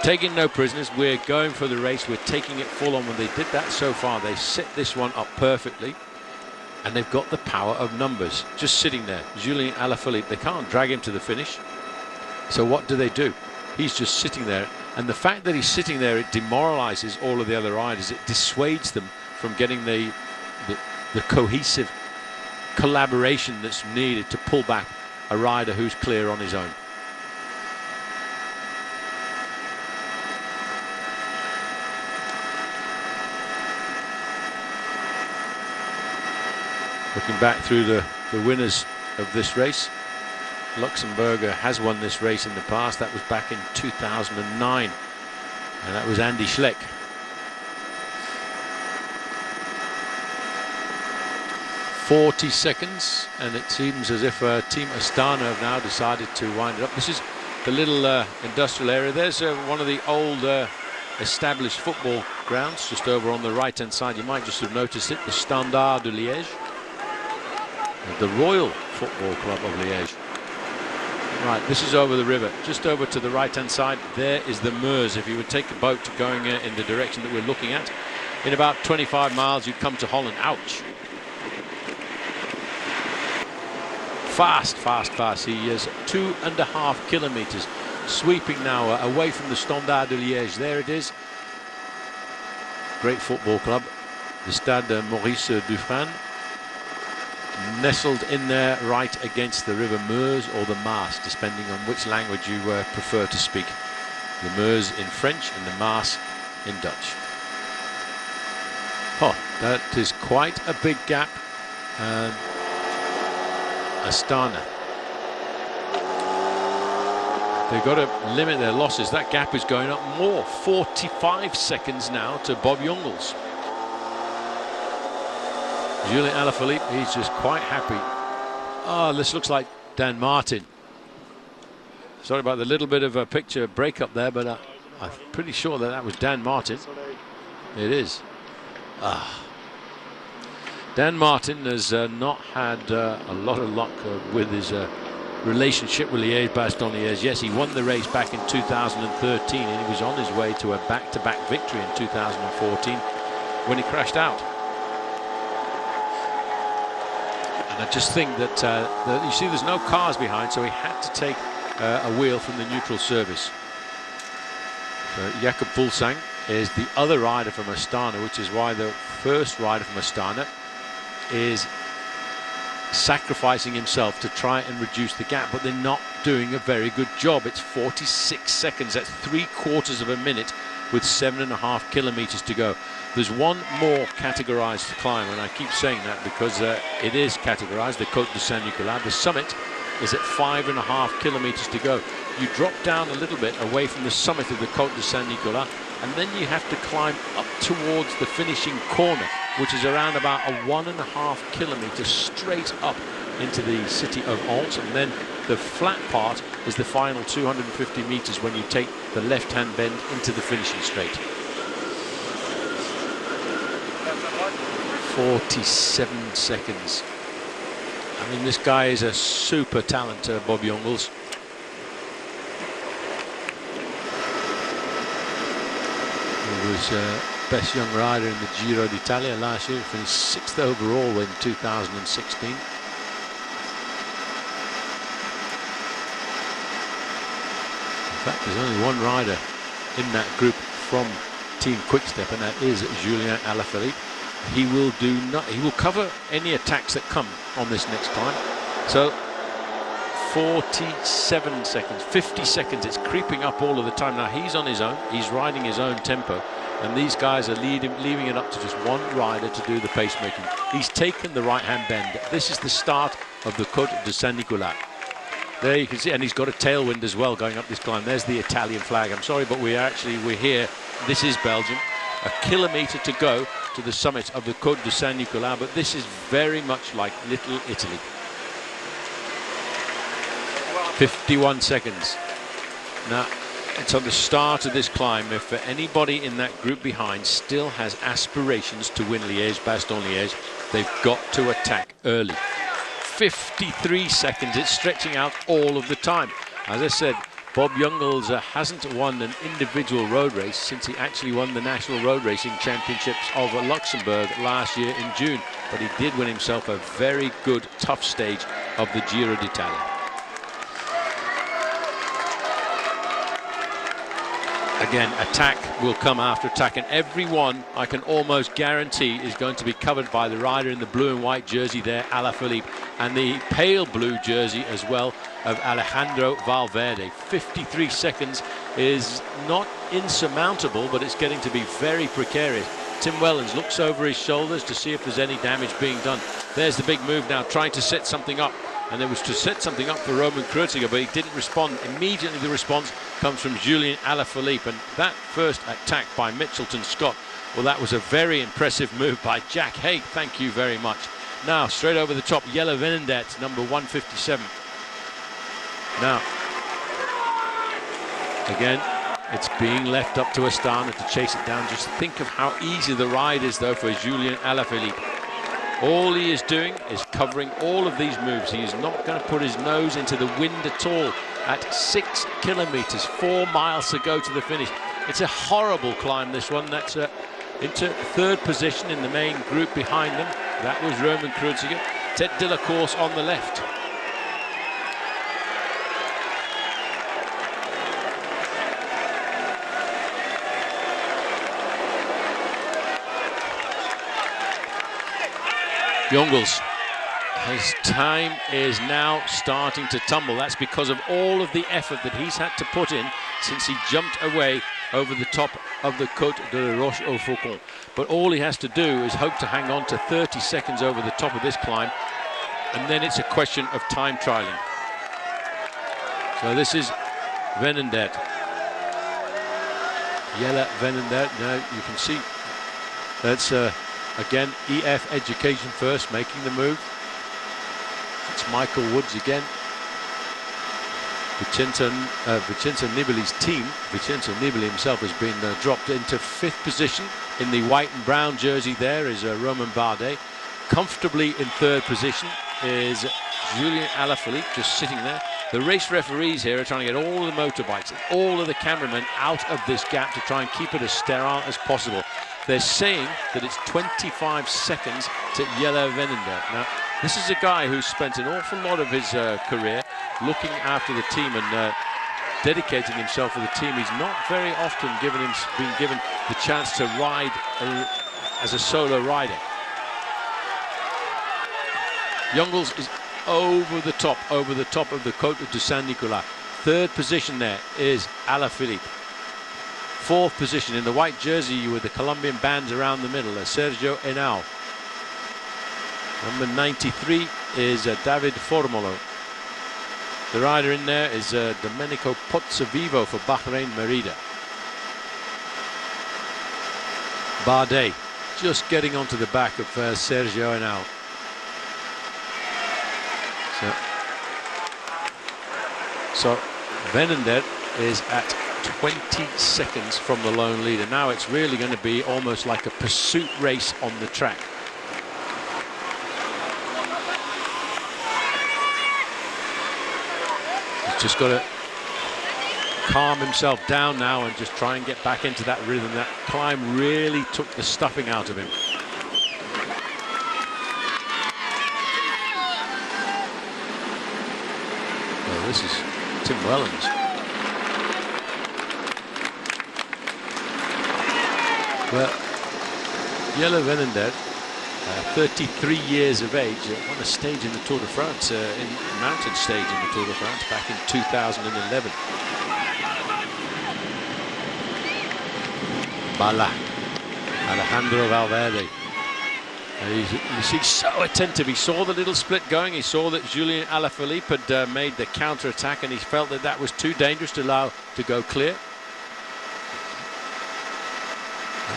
taking no prisoners, we're going for the race, we're taking it full on. When they did that so far, they set this one up perfectly, and they've got the power of numbers just sitting there. Julien Alaphilippe, they can't drag him to the finish, so what do? He's just sitting there, and the fact that he's sitting there, it demoralizes all of the other riders. It dissuades them from getting the cohesive collaboration that's needed to pull back a rider who's clear on his own. Looking back through the winners of this race, Luxembourger has won this race in the past. That was back in 2009, and that was Andy Schleck. 40 seconds, and it seems as if Team Astana have now decided to wind it up. This is the little industrial area. There's one of the old established football grounds just over on the right hand side. You might just have noticed it, the Standard de Liège, the Royal Football Club of Liège. Right, this is over the river, just over to the right hand side. There is the Meuse. If you would take a boat going in the direction that we're looking at, in about 25 miles you'd come to Holland. Ouch. Fast, fast, fast. He is 2.5 kilometers sweeping now away from the Standard de Liège. There it is. Great football club, the Stade Maurice Dufresne, nestled in there right against the river Meuse or the Maas, depending on which language you prefer to speak. The Meuse in French and the Maas in Dutch. Oh, that is quite a big gap. Astana, they've got to limit their losses. That gap is going up more. 45 seconds now to Bob Jungels. Julien Alaphilippe, he's just quite happy. Oh, this looks like Dan Martin. Sorry about the little bit of a picture breakup there, but I'm pretty sure that was Dan Martin. It is. Dan Martin has not had a lot of luck with his relationship with Liège Bastogne Liège. Yes, he won the race back in 2013, and he was on his way to a back-to-back victory in 2014 when he crashed out. And I just think that you see there's no cars behind, so he had to take a wheel from the neutral service. So Jakob Fuglsang is the other rider from Astana, which is why the first rider from Astana is sacrificing himself to try and reduce the gap, but they're not doing a very good job. It's 46 seconds. That's 3/4 of a minute with 7.5 kilometers to go. There's one more categorized climb, and I keep saying that because it is categorized, the Côte de Saint-Nicolas. The summit is at 5.5 kilometers to go. You drop down a little bit away from the summit of the Côte de Saint-Nicolas, and then you have to climb up towards the finishing corner, which is around about a 1.5 kilometers straight up into the city of Ans, and then the flat part is the final 250 meters when you take the left-hand bend into the finishing straight. 47 seconds. I mean, this guy is a super talent, Bob Jungels. He was best young rider in the Giro d'Italia last year, finished 6th overall in 2016. In fact, there's only one rider in that group from Team Quickstep, and that is Julien Alaphilippe. He will he will cover any attacks that come on this next climb. So 47 seconds, 50 seconds, it's creeping up all of the time. Now he's on his own, he's riding his own tempo, and these guys are leaving it up to just one rider to do the pacemaking. He's taken the right-hand bend. This is the start of the Côte de Saint-Nicolas. There you can see, and he's got a tailwind as well going up this climb. There's the Italian flag. I'm sorry, but we're here. This is Belgium. A kilometre to go to the summit of the Côte de Saint-Nicolas, but this is very much like Little Italy. 51 seconds. Now, it's on the start of this climb. If anybody in that group behind still has aspirations to win Liège Bastogne Liège, they've got to attack early. 53 seconds. It's stretching out all of the time. As I said, Bob Jungels hasn't won an individual road race since he actually won the National Road Racing Championships of Luxembourg last year in June. But he did win himself a very good, tough stage of the Giro d'Italia. Again, attack will come after attack, and every one I can almost guarantee is going to be covered by the rider in the blue and white jersey there, Alaphilippe, and the pale blue jersey as well of Alejandro Valverde. 53 seconds is not insurmountable, but it's getting to be very precarious. Tim Wellens looks over his shoulders to see if there's any damage being done. There's the big move now, trying to set something up. And it was to set something up for Roman Kreuziger, but he didn't respond. Immediately the response comes from Julien Alaphilippe, and that first attack by Mitchelton Scott, well, that was a very impressive move by Jack Haig. Thank you very much. Now, straight over the top, Jelle Venendaert, number 157. Now, again, it's being left up to Astana to chase it down. Just think of how easy the ride is, though, for Julien Alaphilippe. All he is doing is covering all of these moves. He is not going to put his nose into the wind at all. At 6 kilometers, 4 miles to go to the finish. It's a horrible climb, this one. That's into third position in the main group behind them. That was Roman Kreuziger. Tête de la course on the left. Jongels, his time is now starting to tumble. That's because of all of the effort that he's had to put in since he jumped away over the top of the Côte de la Roche-au-Faucon. But all he has to do is hope to hang on to 30 seconds over the top of this climb, and then it's a question of time trialing. So this is Venendaert. Jelle Venendaert. Now you can see that's again EF Education First making the move. It's Michael Woods again. Vincenzo Nibali's team. Vincenzo Nibali himself has been dropped into 5th position. In the white and brown jersey there is Romain Bardet. Comfortably in 3rd position is Julien Alaphilippe, just sitting there. The race referees here are trying to get all the motorbikes and all of the cameramen out of this gap to try and keep it as sterile as possible. They're saying that it's 25 seconds to Jelle Venendaert. Now, this is a guy who's spent an awful lot of his career looking after the team and dedicating himself to the team. He's not very often been given the chance to ride as a solo rider. Jongels is over the top of the Côte de Saint-Nicolas. 3rd position there is Alaphilippe. 4th position in the white jersey with the Colombian bands around the middle, Sergio Henao. Number 93 is David Formolo. The rider in there is Domenico Pozzovivo for Bahrain Merida. Bardet just getting onto the back of Sergio Henao. So Venendaert is at 20 seconds from the lone leader. Now it's really going to be almost like a pursuit race on the track. He's just got to calm himself down now and just try and get back into that rhythm. That climb really took the stuffing out of him. Well, this is Tim Wellens. Well, Jelle Venendaert, 33 years of age, won a stage in the Tour de France, in mountain stage in the Tour de France back in 2011. Bala, Alejandro Valverde. You see, so attentive. He saw the little split going. He saw that Julien Alaphilippe had made the counter-attack, and he felt that that was too dangerous to allow to go clear.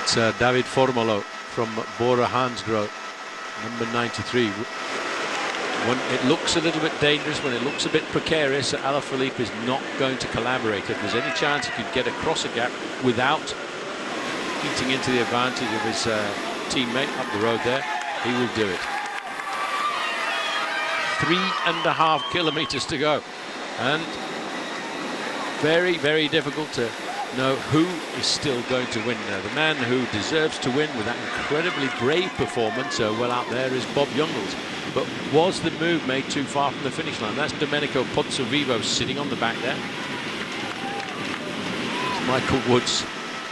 It's David Formolo from Bora Hansgrohe, number 93. When it looks a little bit dangerous, when it looks a bit precarious, Alaphilippe is not going to collaborate. If there's any chance he could get across a gap without eating into the advantage of his teammate up the road there, he will do it. 3.5 kilometers to go, and very, very difficult to know who is still going to win now. The man who deserves to win with that incredibly brave performance well out there is Bob Jongels. But was the move made too far from the finish line? That's Domenico Pozzovivo sitting on the back there. It's Michael Woods,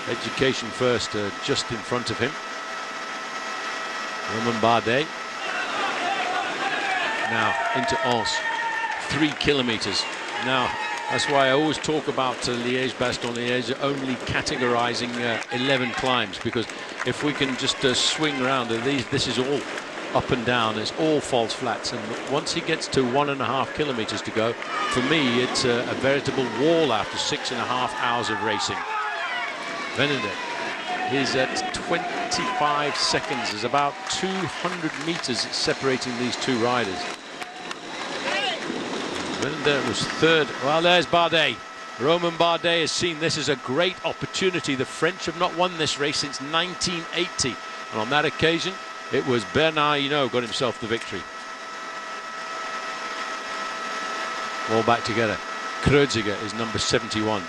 Education First, just in front of him. Romain Bardet. Now into Ans, 3 kilometers. Now, that's why I always talk about Liege, Bastogne, Liege only categorizing 11 climbs, because if we can just swing around, this is all up and down, it's all false flats, and once he gets to 1.5 kilometers to go, for me it's a veritable wall after 6.5 hours of racing. Venendaert is at 25 seconds. There's about 200 meters separating these two riders. Velender was third. Well, there's Bardet. Romain Bardet has seen this as a great opportunity. The French have not won this race since 1980. And on that occasion, it was Bernard Hinault got himself the victory. All back together. Kreuziger is number 71.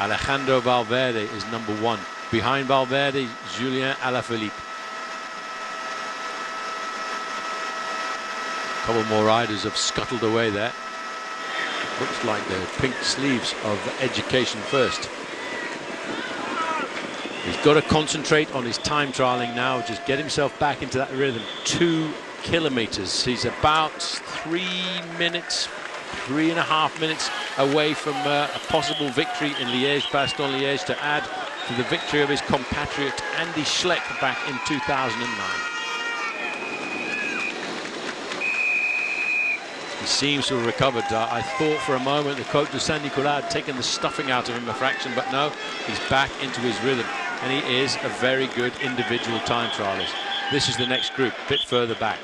Alejandro Valverde is number 1. Behind Valverde, Julien Alaphilippe. A couple more riders have scuttled away there. Looks like the pink sleeves of Education First. He's got to concentrate on his time trialing now, just get himself back into that rhythm. 2 kilometers. He's about 3 minutes, 3.5 minutes away from a possible victory in Liège, Bastogne Liège, to add to the victory of his compatriot Andy Schleck back in 2009. He seems to have recovered. I thought for a moment the Côte de Saint-Nicolas had taken the stuffing out of him a fraction, but no, he's back into his rhythm, and he is a very good individual time trialist. This is the next group, a bit further back.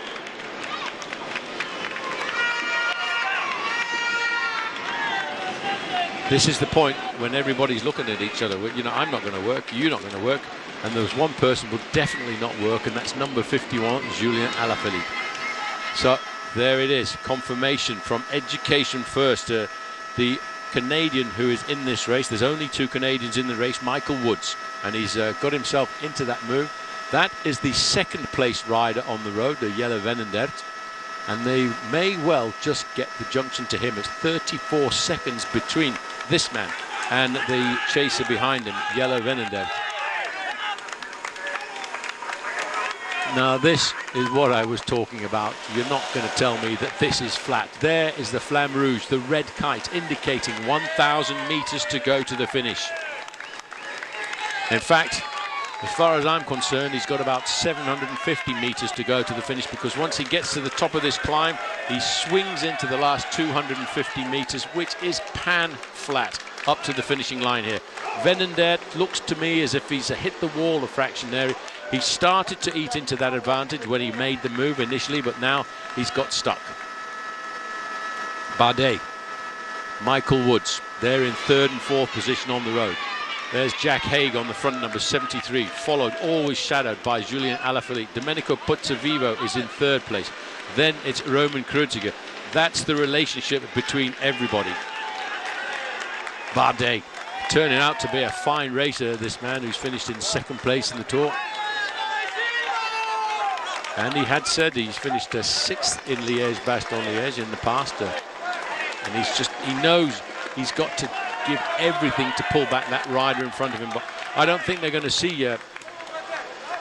This is the point when everybody's looking at each other. You know, I'm not going to work, you're not going to work, and there's one person who will definitely not work, and that's number 51, Julien Alaphilippe. So there it is, confirmation from Education First. The Canadian who is in this race, there's only 2 Canadians in the race, Michael Woods, and he's got himself into that move. That is the 2nd place rider on the road, the Jelle Wenendert, and they may well just get the junction to him. It's 34 seconds between this man and the chaser behind him, Jelle Wenendert. Now this is what I was talking about. You're not going to tell me that this is flat. There is the Flamme Rouge, the red kite, indicating 1,000 meters to go to the finish. In fact, as far as I'm concerned, he's got about 750 meters to go to the finish, because once he gets to the top of this climb, he swings into the last 250 meters, which is pan flat up to the finishing line here. Wenendert looks to me as if he's hit the wall a fraction there. He started to eat into that advantage when he made the move initially, but now he's got stuck. Bardet, Michael Woods, they're in 3rd and 4th position on the road. There's Jack Haig on the front, number 73, followed, always shadowed by Julien Alaphilippe. Domenico Pozzovivo is in 3rd place. Then it's Romain Kreuziger. That's the relationship between everybody. Bardet, turning out to be a fine racer, this man who's finished in 2nd place in the Tour. And he had said he's finished 6th in Liège, Bastogne Liège in the past. And he knows he's got to give everything to pull back that rider in front of him. But I don't think they're going to see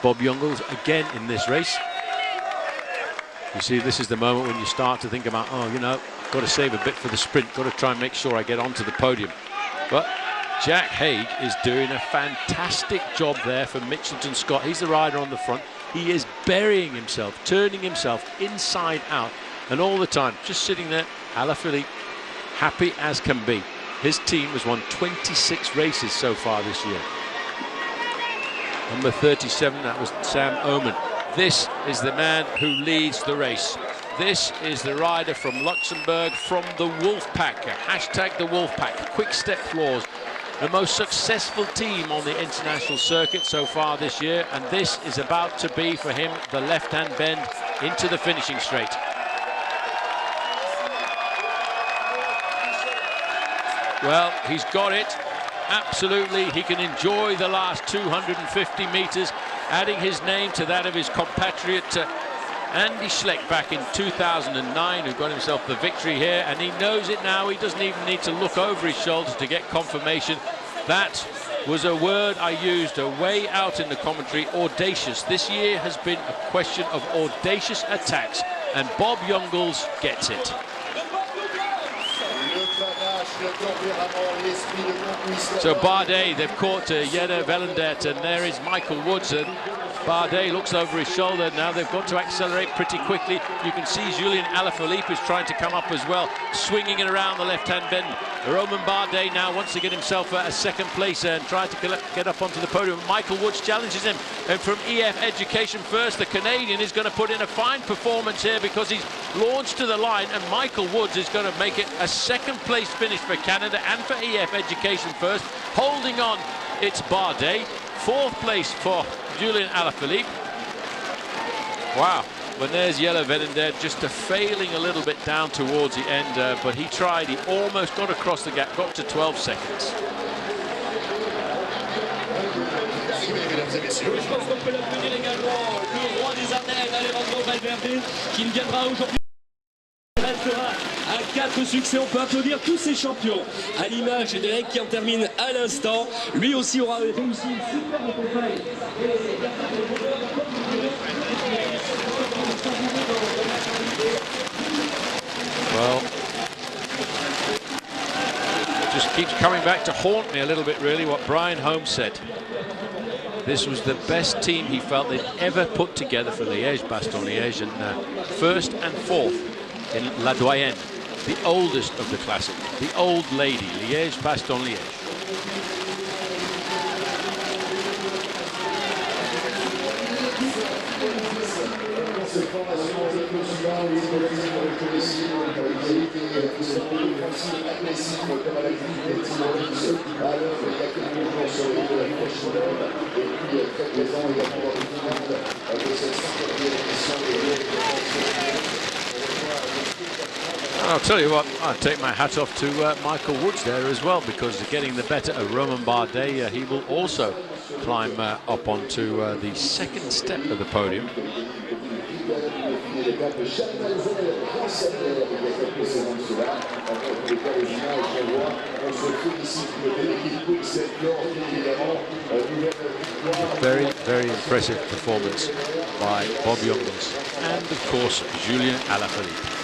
Bob Jungels again in this race. You see, this is the moment when you start to think about, oh, you know, got to save a bit for the sprint, got to try and make sure I get onto the podium. But Jack Haig is doing a fantastic job there for Mitchelton Scott. He's the rider on the front. He is burying himself, turning himself inside out, and all the time just sitting there. Alaphilippe, happy as can be. His team has won 26 races so far this year. Number 37, that was Sam Oomen. This is the man who leads the race. This is the rider from Luxembourg, from the Wolfpack. Hashtag the Wolfpack. Quick Step Floors. The most successful team on the international circuit so far this year, and this is about to be for him the left-hand bend into the finishing straight. Well, he's got it. Absolutely, he can enjoy the last 250 meters, adding his name to that of his compatriot Andy Schleck back in 2009, who got himself the victory here, and he knows it now. He doesn't even need to look over his shoulders to get confirmation. That was a word I used way out in the commentary, audacious. This year has been a question of audacious attacks, and Bob Jungels gets it. So Bardet, they've caught Jelle Wenendert, and there is Michael Woods. And Bardet looks over his shoulder. Now they've got to accelerate pretty quickly. You can see Julien Alaphilippe is trying to come up as well, swinging it around the left-hand bend. Roman Bardet now wants to get himself a second place and try to get up onto the podium. Michael Woods challenges him, and from EF Education First, the Canadian is going to put in a fine performance here because he's launched to the line, and Michael Woods is going to make it a second place finish for Canada and for EF Education First. Holding on, it's Bardet. Fourth place for Julien Alaphilippe. Wow. When there's Jelle Vedender just failing a little bit down towards the end, but he tried, he almost got across the gap, got to 12 seconds. À 4 succès, on peut applaudir tous ces champions. À l'image d'Eric qui en termine à l'instant. Lui aussi aura réussi une superbe campagne. Well, just keeps coming back to haunt me a little bit, really, what Brian Holmes said. This was the best team he felt they'd ever put together for Liège, Bastogne Liège, and first and fourth in La Doyenne, the oldest of the classic, the old lady, Liège, Bastogne Liège. I'll tell you what, I'll take my hat off to Michael Woods there as well, because getting the better of Roman Bardet, he will also climb up onto the second step of the podium. Very, very impressive performance by Bob Jungels and, of course, Julien Alaphilippe.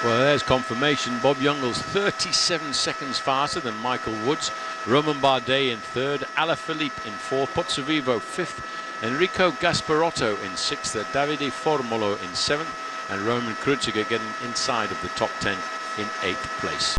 Well, there's confirmation. Bob Jungels 37 seconds faster than Michael Woods. Roman Bardet in third, Alaphilippe in fourth, Pozzovivo fifth, Enrico Gasparotto in sixth, Davide Formolo in seventh, and Roman Kreuziger getting inside of the top 10 in eighth place.